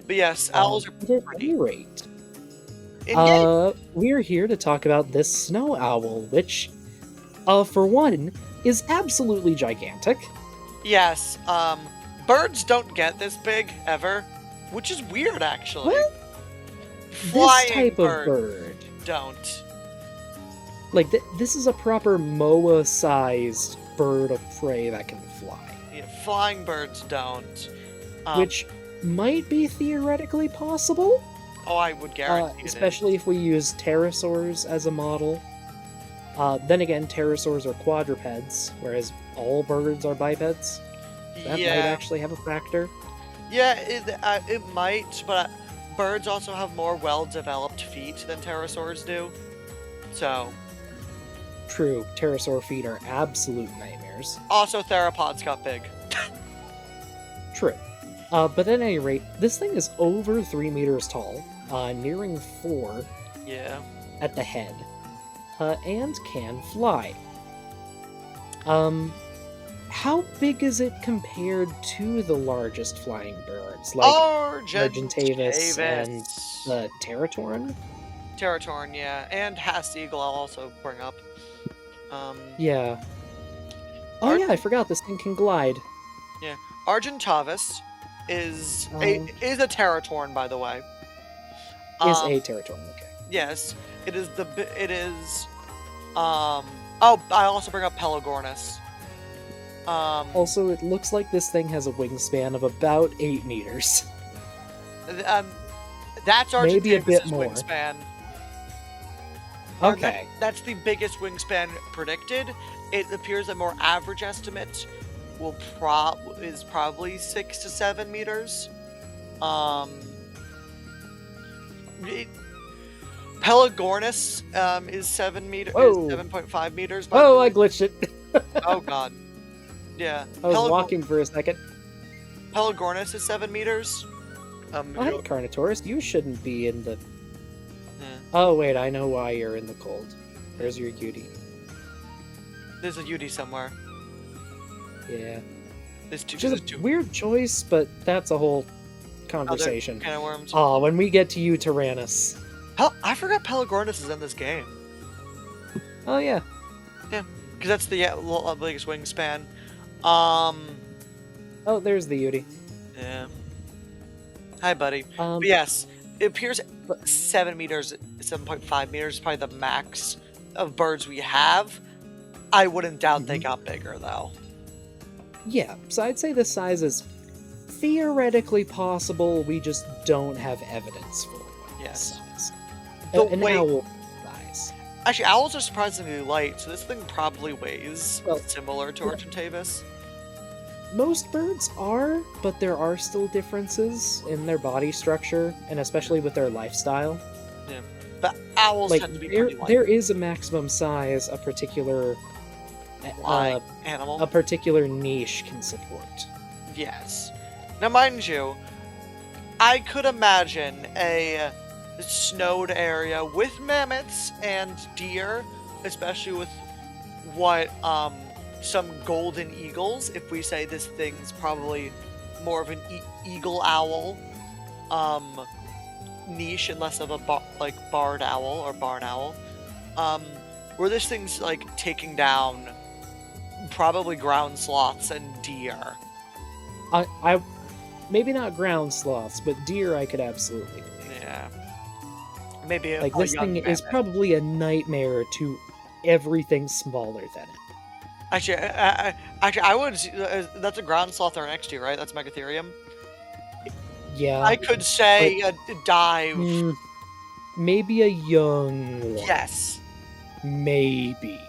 But yes, owls are But at pretty. any rate, And yeah, we're here to talk about this snow owl, which, for one, is absolutely gigantic. yes. Birds don't get this big ever, which is weird actually. What? Flying This type of birds bird. don't. Like, this is a proper MOA-sized bird of prey that can fly. Yeah, flying birds don't. Which might be theoretically possible. Oh, I would guarantee especially if we use pterosaurs as a model. Then again, pterosaurs are quadrupeds, whereas all birds are bipeds. That might actually have a factor. Yeah, it might, but birds also have more well-developed feet than pterosaurs do. So, True, pterosaur feet are absolute nightmares. also theropods got big. True. But at any rate, this thing is over 3 meters tall, nearing 4 Yeah. at the head, and can fly. How big is it compared to the largest flying birds, like Argentavis and the Teratorn? Teratorn, yeah, and Eagle. I'll also bring up. Yeah. Oh yeah, I forgot this thing can glide. Yeah, Argentavis is a Teratorn, by the way. Is a Teratorn, okay. Yes, it is oh, I also bring up Pelagornis. Also, it looks like this thing has a wingspan of about 8 meters. That's Argentavis' Maybe a bit more. wingspan. Okay. That's the biggest wingspan predicted. It appears a more average estimate is probably 6 to 7 meters. Pelagornis is 7.5 meters. Oh, I glitched it. Oh god. Yeah. I was walking for a second. Pelagornis is 7 meters. Oh, hey, Carnotaurus, you shouldn't be in the... Yeah. Oh, wait, I know why you're in the cold. There's your Yudi. There's a Yudi somewhere. Yeah. There's two. Just a weird choice, but that's a whole conversation. Kind of worms. Oh, when we get to you, Tyrannus. I forgot Pelagornis is in this game. Oh, yeah. Yeah, because that's the biggest wingspan. Oh, there's the Yudi. Yeah. Hi, buddy. But yes, it appears 7 meters, 7.5 meters is probably the max of birds we have. I wouldn't doubt they got bigger, though. Yeah, so I'd say this size is theoretically possible. We just don't have evidence for what this size. An owl size. Actually, owls are surprisingly light, so this thing probably weighs similar to Argentavis. Most birds are, but there are still differences in their body structure, and especially with their lifestyle. Yeah, but owls tend to be pretty light. There is a maximum size a particular animal, a particular niche can support. Yes. Now, mind you, I could imagine a snowed area with mammoths and deer, especially with what some golden eagles if we say this thing's probably more of an eagle owl um, niche and less of a barred owl or barn owl. Um, where this thing's like taking down probably ground sloths and deer. I maybe not ground sloths, but deer I could absolutely believe. Yeah. Maybe Like, a this young thing is mammoth. probably a nightmare to everything smaller than it. Actually, I would. That's a ground sloth right next to you, right? That's Megatherium. Yeah, I could but say a dive. maybe a young one. Yes. Maybe.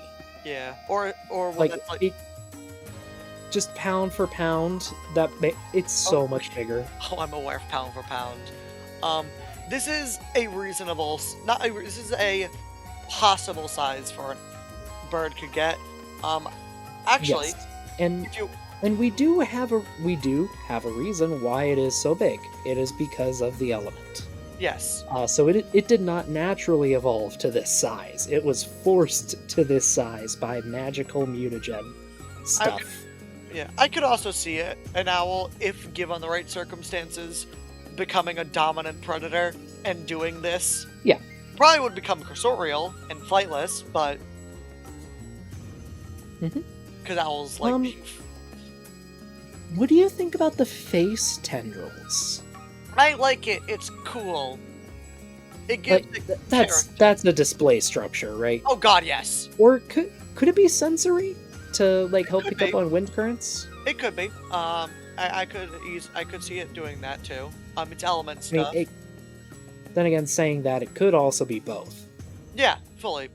Yeah. Or one Like, that's like. it just pound for pound, it's so much bigger. Oh, I'm aware of pound for pound. Um, this is a reasonable. Not a. This is a possible size for a bird could get. Actually, Yes. And if you. and we do have a reason why it is so big. It is because of the element. Yes. So it did not naturally evolve to this size. It was forced to this size by magical mutagen stuff. Yeah, I could also see it, an owl, if given the right circumstances, becoming a dominant predator and doing this. Yeah. Probably would become cursorial and flightless, but because owls like beef. What do you think about the face tendrils? I like it. It's cool. It gives That's a display structure, right? Oh god, yes. Or could it be sensory to like help pick up on wind currents? It could be. I could see it doing that too. It's element stuff. Then again, saying that, it could also be both. Yeah, fully.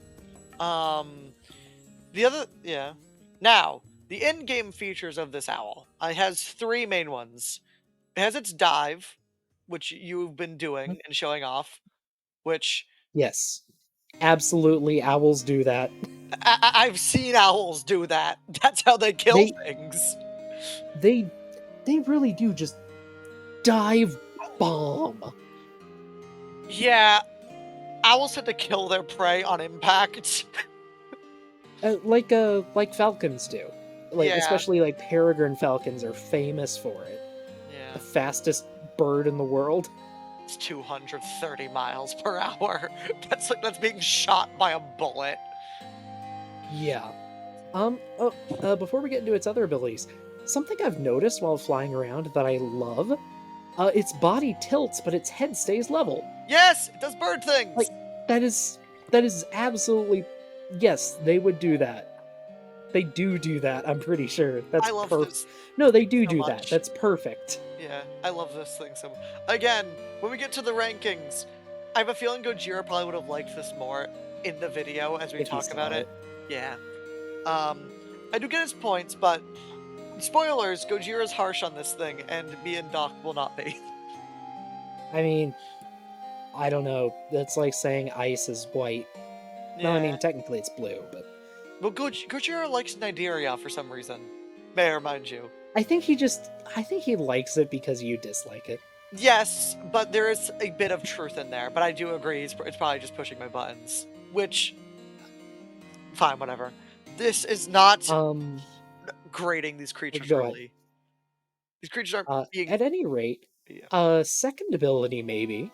Now, the in-game features of this owl. It has three main ones. It has its dive, which you've been doing and showing off, which... Yes. Absolutely, owls do that. I've seen owls do that. That's how they kill things. They really do just dive bomb. Yeah, owls had to kill their prey on impact. Like falcons do. Yeah. Especially like peregrine falcons are famous for it. Yeah. The fastest bird in the world. It's 230 miles per hour. That's being shot by a bullet. Yeah. Before we get into its other abilities, something I've noticed while flying around that I love, its body tilts, but its head stays level. Yes, it does bird things. Like, that is absolutely, yes, they would do that. They do that, I'm pretty sure. That's I love this. No, they do so that. That's perfect. Yeah, I love this thing so much. Again, when we get to the rankings, I have a feeling Gojira probably would have liked this more in the video as we talk about it. Yeah. I do get his points, but spoilers, Gojira's harsh on this thing, and me and Doc will not be. I mean, I don't know. That's like saying ice is white. Yeah. No, I mean, technically it's blue, but... Well, Gojira likes Nigeria for some reason. May I remind you. I think he likes it because you dislike it. Yes, but there is a bit of truth in there. But I do agree, it's probably just pushing my buttons. Which... Fine, whatever. This is not grading these creatures really. These creatures are being... At any rate, second ability, maybe.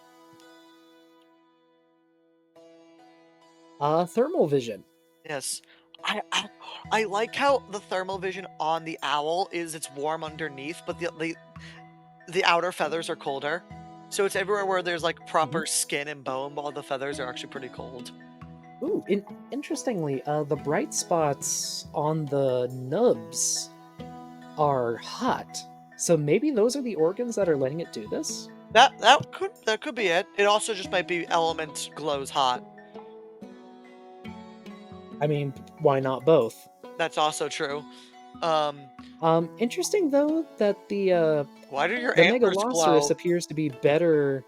Thermal vision. Yes. I like how the thermal vision on the owl is it's warm underneath, but the outer feathers are colder. So it's everywhere where there's like proper skin and bone, while the feathers are actually pretty cold. Ooh, interestingly, the bright spots on the nubs are hot. So maybe those are the organs that are letting it do this? That could be it. It also just might be element glows hot. I mean, why not both? That's also true. Interesting though that the why do your antlers glow? Megalosaurus appears to be better.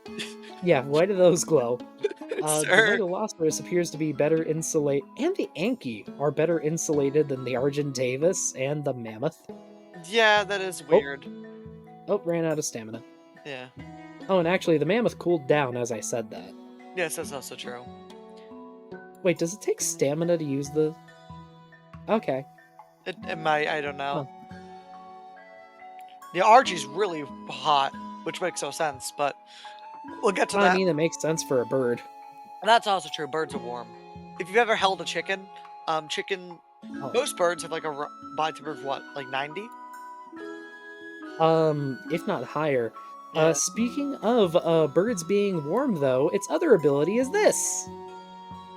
Yeah, why do those glow? The Megalosaurus appears to be better insulated, and the Anki are better insulated than the Argentavis and the Mammoth. Yeah, that is weird. Oh, ran out of stamina. Yeah. Oh, and actually, the Mammoth cooled down as I said that. Yes, that's also true. Wait, does it take stamina to use the... Okay. It might, I don't know. Huh. The RG's really hot, which makes no sense, but we'll get to I that. mean, it makes sense for a bird. And that's also true. Birds are warm. If you've ever held a chicken, chicken, Oh. most birds have like a body temperature of what, like 90? If not higher. Yeah. Speaking of birds being warm, though, its other ability is this.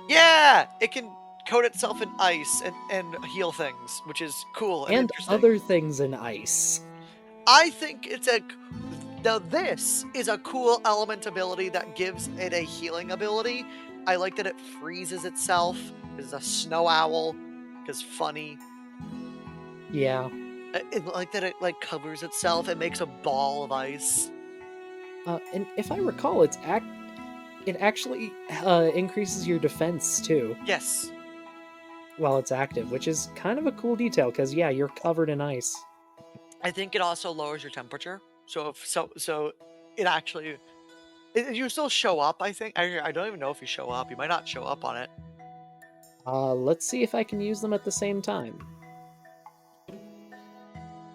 Yeah! It can coat itself in ice and heal things, which is cool and And interesting. other things in ice. I think it's a. Now, this is a cool element ability that gives it a healing ability. I like that it freezes itself. It's a snow owl, because funny. Yeah. I like that it like covers itself and makes a ball of ice. And if I recall, it actually increases your defense too Yes, while it's active, which is kind of a cool detail because yeah, you're covered in ice. I think it also lowers your temperature. So if so, it actually you still show up. I think I don't even know if you show up. You might not show up on it. Let's see if I can use them at the same time.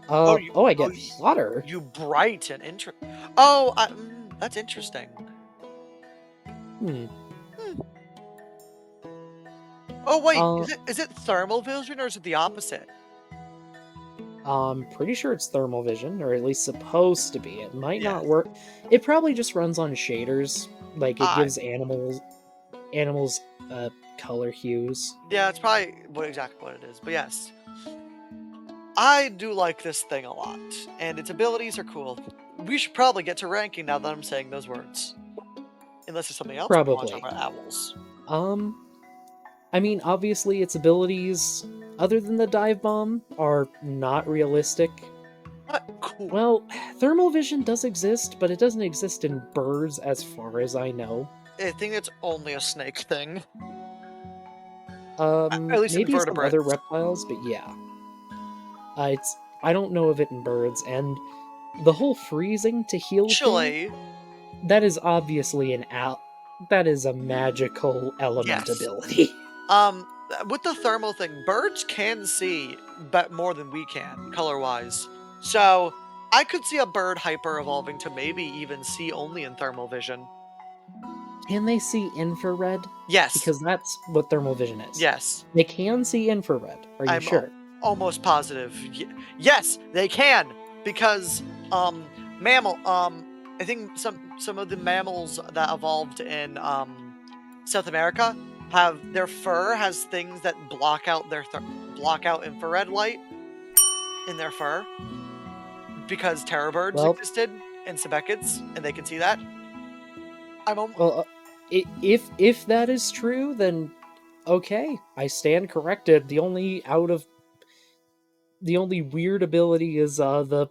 Oh, you Oh, I oh get hotter. you bright and Oh, that's interesting. Hmm. Hmm. Oh wait, Uh, is it thermal vision or is it the opposite? I'm pretty sure it's thermal vision, or at least supposed to be. It might not Yes. work. It probably just runs on shaders. Like it Ah, gives animals uh color hues. yeah, it's probably exactly what it is. But yes, I do like this thing a lot, and its abilities are cool. We should probably get to ranking now that I'm saying those words. Unless there's something else we want to talk Probably. about owls. Um, I mean, obviously its abilities, other than the dive bomb, are not realistic. What? Cool. Well, thermal vision does exist, but it doesn't exist in birds as far as I know. I think it's only a snake thing. At least Maybe some other invertebrates. reptiles, but yeah. I don't know of it in birds, and the whole freezing to heal thing, Actually, that is obviously that is a magical element yes. ability. Um, with the thermal thing, birds can see but more than we can, color-wise. So, I could see a bird hyper evolving to maybe even see only in thermal vision. Can they see infrared? Yes. Because that's what thermal vision is. Yes. They can see infrared. Are you I'm sure? almost positive. Yes, they can because mammal I think some of the mammals that evolved in South America have their fur has things that block out block out infrared light in their fur because terror birds Well, existed and spec-evo and they can see that. I'm well, if that is true, then okay, I stand corrected. The only weird ability is the.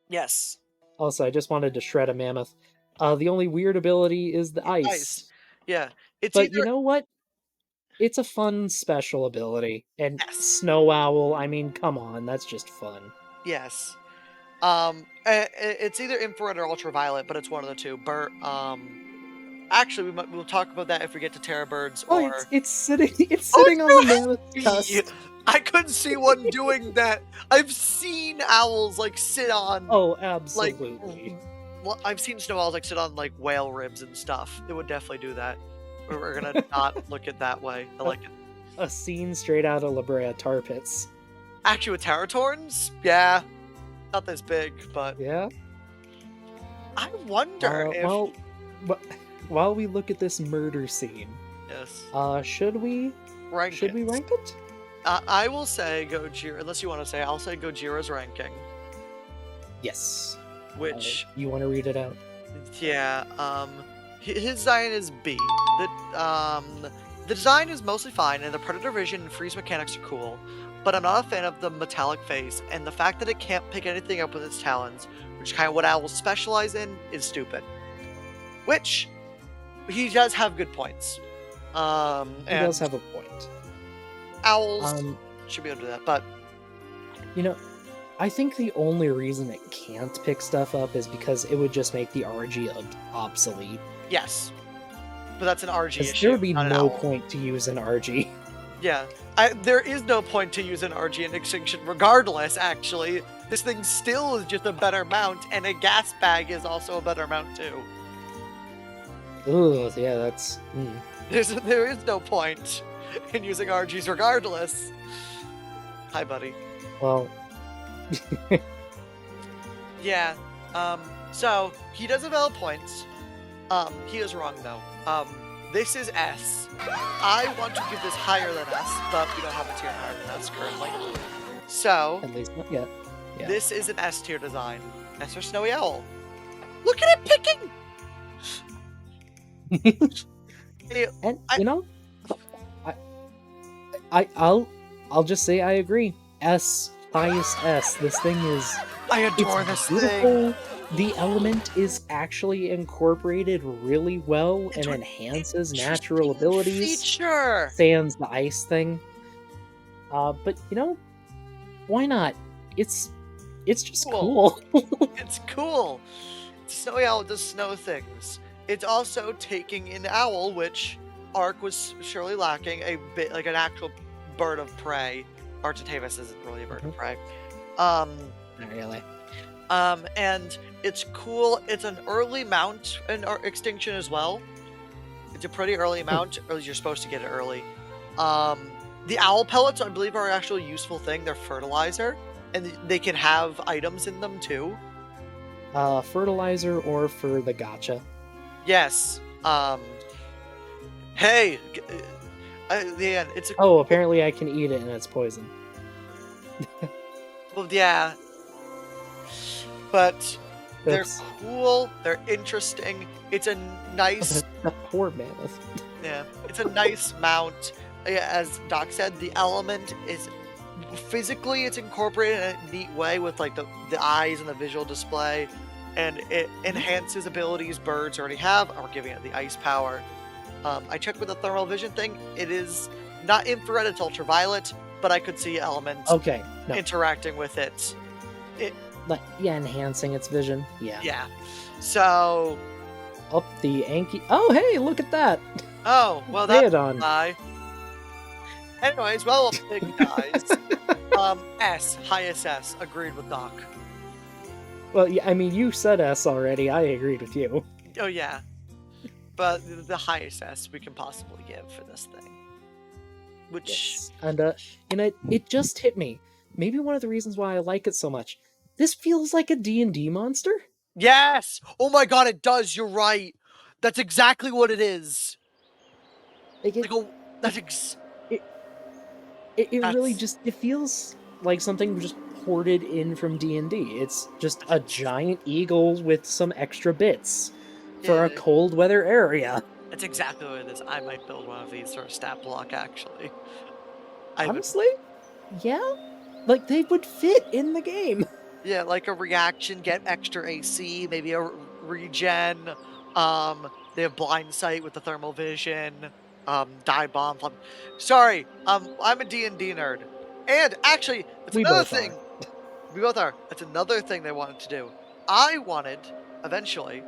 yes. Also, I just wanted to shred a mammoth. The only weird ability is the Ice. ice. Yeah. It's But you either know what? It's a fun special ability. And yes. Snow Owl, I mean, come on, that's just fun. Yes. It's either infrared or ultraviolet, but it's one of the two. Actually, we'll talk about that if we get to terror birds Oh, or. it's sitting it's Oh, sitting on the it's mammoth's USB. tusk. I couldn't see one doing that. I've seen owls like sit on Oh, like. absolutely. Well, I've seen snow owls like sit on like whale ribs and stuff. It would definitely do that. We're gonna not look at that way. I like it. A scene straight out of La Brea Tar Pits. Actually, with Teratorns, yeah, not this big, but Yeah? I wonder if Well, while we look at this murder scene, yes, should we rank should it. we rank it? I will say Gojira. Unless you want to say, I'll say Gojira's ranking, Yes. which You want to read it out? yeah, his design is B. The design is mostly fine, and the Predator vision and freeze mechanics are cool, but I'm not a fan of the metallic face, and the fact that it can't pick anything up with its talons, which is kind of what owls specialize in, is stupid. Which, he does have good points. He And does have a point. owls should be able to do that, but You know, I think the only reason it can't pick stuff up is because it would just make the RG obsolete. yes. But that's an RG Because issue, there would be not an no owl. point to use an RG. Yeah. There is no point to use an RG in Extinction regardless, actually. This thing still is just a better mount, and a gas bag is also a better mount too. Ooh, yeah, that's. There is no point in using RGs regardless. Hi, buddy. Well, Yeah. So he does have valid points. He is wrong though. This is S. I want to give this higher than S, but we don't have a tier higher than S currently. So at least not yet. Yeah. this is an S tier design. S for Snowy Owl. Look at it picking! And I- you know, I'll just say I agree. S, highest S. This thing is. I adore It's this thing. beautiful. The element is actually incorporated really well and It's an enhances natural abilities. Feature. Sans the ice thing. But you know, why not? It's just Cool. cool. It's cool. Snowy Owl does snow things. It's also taking an owl, which Ark was surely lacking, a bit like an actual bird of prey. Architavis isn't really a bird of prey. Not really. And it's cool. It's an early mount in Extinction as well. It's a pretty early mount, or you're supposed to get it early. The owl pellets, I believe, are actually a useful thing. They're fertilizer, and they can have items in them too. Fertilizer or for the gotcha. Yes. Hey, yeah, it's a Oh, apparently I can eat it and it's poison. well, yeah. But they're Oops. cool. They're interesting. It's a nice, That poor mammoth. yeah. It's a nice mount. Yeah, as Doc said, the element is physically it's incorporated in a neat way with like the eyes and the visual display, and it enhances abilities birds already have, or giving it the ice power. I checked with the thermal vision thing. It is not infrared; it's ultraviolet, but I could see elements Okay, no. interacting with it. Like, yeah, enhancing its vision. Yeah. Yeah. So, Up the Anki. Oh, hey, look at that. oh well, that's Theodon. high. Anyways, well, big guys. S, highest S. Agreed with Doc. Well, yeah, I mean, you said S already. I agreed with you. Oh yeah, but the highest S we can possibly give for this thing. Which Yes. And it just hit me. Maybe one of the reasons why I like it so much. This feels like a D&D monster. yes! Oh my god, it does. You're right. That's exactly what it is. Like Like it really that's just it feels like something just ported in from D&D. It's just a giant eagle with some extra bits for a yeah, cold weather area. that's exactly what it is. I might build one of these for a stat block. Actually, I would. Honestly, yeah, like they would fit in the game. Yeah, like a reaction, get extra AC, maybe a regen. They have blind sight with the thermal vision. Die bomb. Sorry, I'm a D&D nerd, and actually, it's We another both thing. are. We both are. That's another thing they wanted to do. I wanted eventually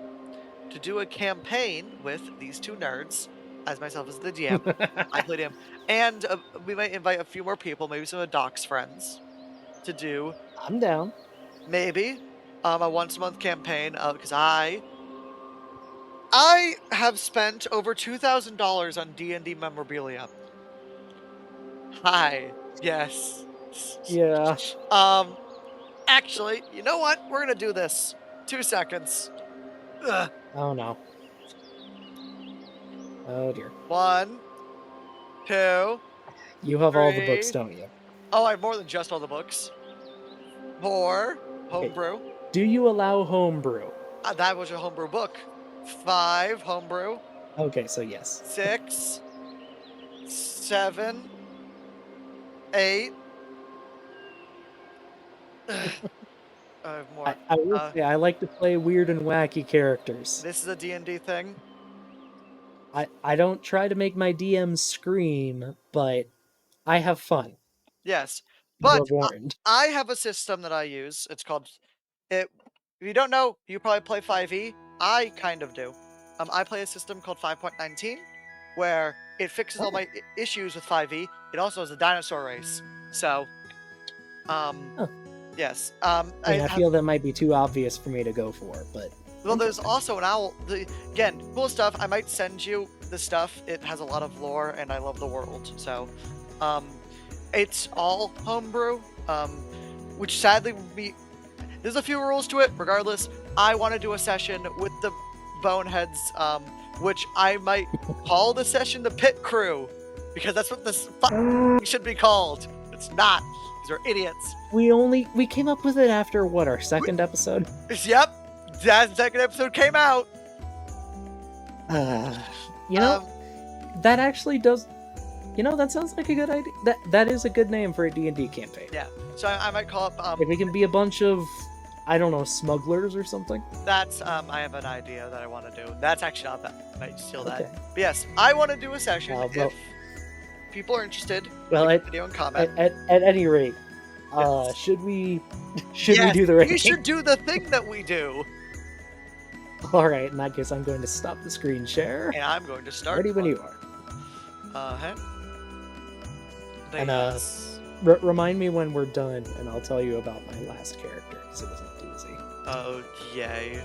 to do a campaign with these two nerds, as myself as the DM. I played him, and we might invite a few more people, maybe some of Doc's friends, to do I'm down. maybe a once-a-month campaign because I have spent over $2,000 on D&D memorabilia. Hi, yes. Yeah. Actually, you know what? We're gonna do this. 2 seconds. Ugh. Oh no. Oh dear. 1, 2, You have all the books, 3. don't you? Oh, I have more than just all the books. 4, homebrew. Do you allow homebrew? That was a homebrew book. 5, homebrew. Okay, so yes. 6, 7, 8. I have more. I will say I like to play weird and wacky characters. This is a D&D thing. I don't try to make my DMs scream, but I have fun. Yes, You but are warned. I have a system that I use. It's called it. If you don't know, you probably play 5e. I kind of do. I play a system called 5.19, where it fixes all my issues with 5e. It also has a dinosaur race. So, Huh. yes. I mean, I feel that might be too obvious for me to go for, but Well, there's interesting. also an owl. Again, cool stuff. I might send you the stuff. It has a lot of lore, and I love the world. So, it's all homebrew, which sadly would be. There's a few rules to it. Regardless, I want to do a session with the boneheads, which I might call the session the Pit Crew, because that's what this should be called. It's not. These are idiots. We came up with it after what, our second episode? Yep. That second episode came out. You know, that actually does. You know, that sounds like a good idea. That is a good name for a D&D campaign. Yeah. So I might call up. Like we can be a bunch of, I don't know, smugglers or something. That's I have an idea that I want to do. That's actually not bad. I might steal that. Okay. But yes, I want to do a session well, if people are interested. Well, leave a video and comment. at any rate, Yes. should we Yes, do the ranking? We should do the thing that we do. All right, in that case, I'm going to stop the screen share. And I'm going to start. Ready when you are. And remind me when we're done, and I'll tell you about my last character because it was a doozy. Oh yay!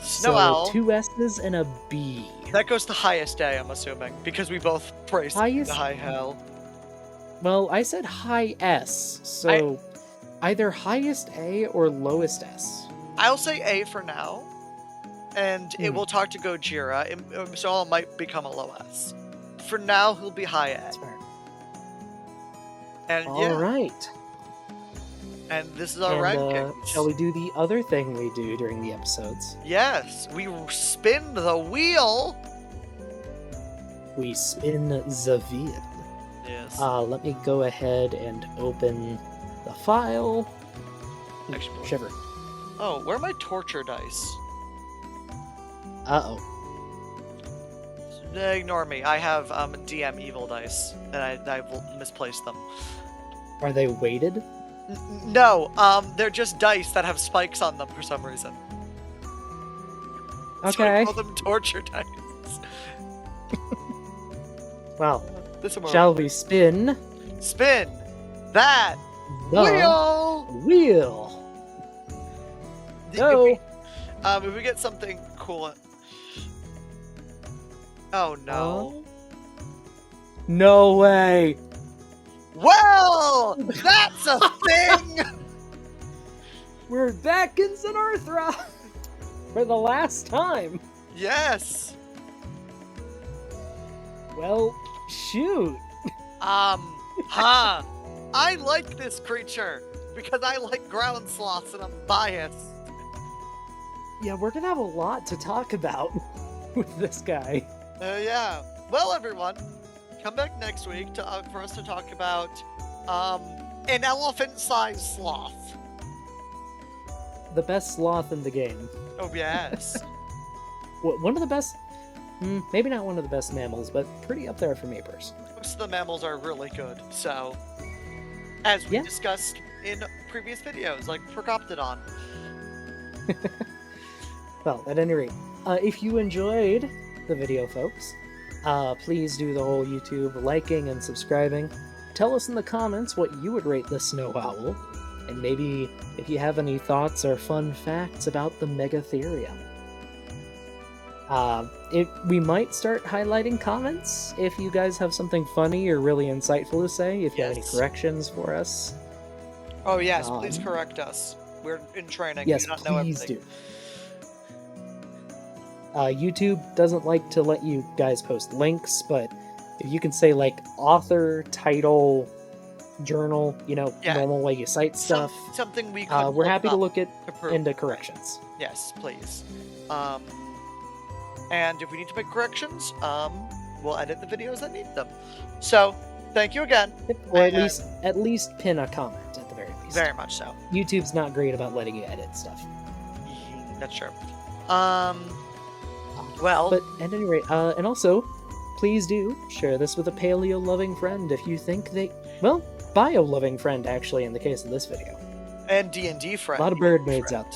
So Snow Owl. 2 S's and a B. That goes to highest A, I'm assuming, because we both praised Highest- the high hell. Well, I said high S, so either highest A or lowest S. I'll say A for now, and it will talk to Gojira, so it might become a low S. For now, he'll be high A. That's fair. And All yeah, right. and this is our And, rankings. shall we do the other thing we do during the episodes? Yes, we spin the wheel. We spin the wheel. Yes. Let me go ahead and open the file. Actually, Shiver. oh, where are my torture dice? Uh-oh. Ignore me. I have DM evil dice, and I will misplace them. Are they weighted? No, they're just dice that have spikes on them for some reason. So I Okay. call them torture dice. Well, This one shall we spin spin that the wheel? wheel? If Go. we get something cool. Oh no. No way. Well, that's a thing. We're back in Sinarthra for the last time. Yes. Well, shoot. Huh. I like this creature because I like ground sloths and I'm biased. Yeah, we're gonna have a lot to talk about with this guy. Yeah. Well, everyone, come back next week to for us to talk about an elephant-sized sloth. The best sloth in the game. Oh yes. One of the best, maybe not one of the best mammals, but pretty up there for me personally. Most of the mammals are really good. So, as we Yeah. discussed in previous videos, like Procoptodon. Well, at any rate, if you enjoyed the video, folks, please do the whole YouTube liking and subscribing. Tell us in the comments what you would rate the snow owl, and maybe if you have any thoughts or fun facts about the Megatherium. We might start highlighting comments if you guys have something funny or really insightful to say, if you have any Yes. corrections for us. Oh yes, please correct us. We're in training. Yes, we do not know please everything. do. YouTube doesn't like to let you guys post links, but if you can say like author, title, journal, Yeah. normal way you cite stuff, Something we could we're happy to up look prove. into corrections. Yes, please. And if we need to make corrections, we'll edit the videos that need them. So, thank you again. Or at And- least pin a comment at the very least. Very much so. YouTube's not great about letting you edit stuff. That's true. Well, But at any rate, and also, please do share this with a paleo-loving friend if you think bio-loving friend actually in the case of this video. and D&D friend. A lot of bird maids out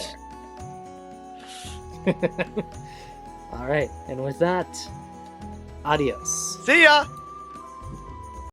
there. Alright, and with that, Adios. See ya!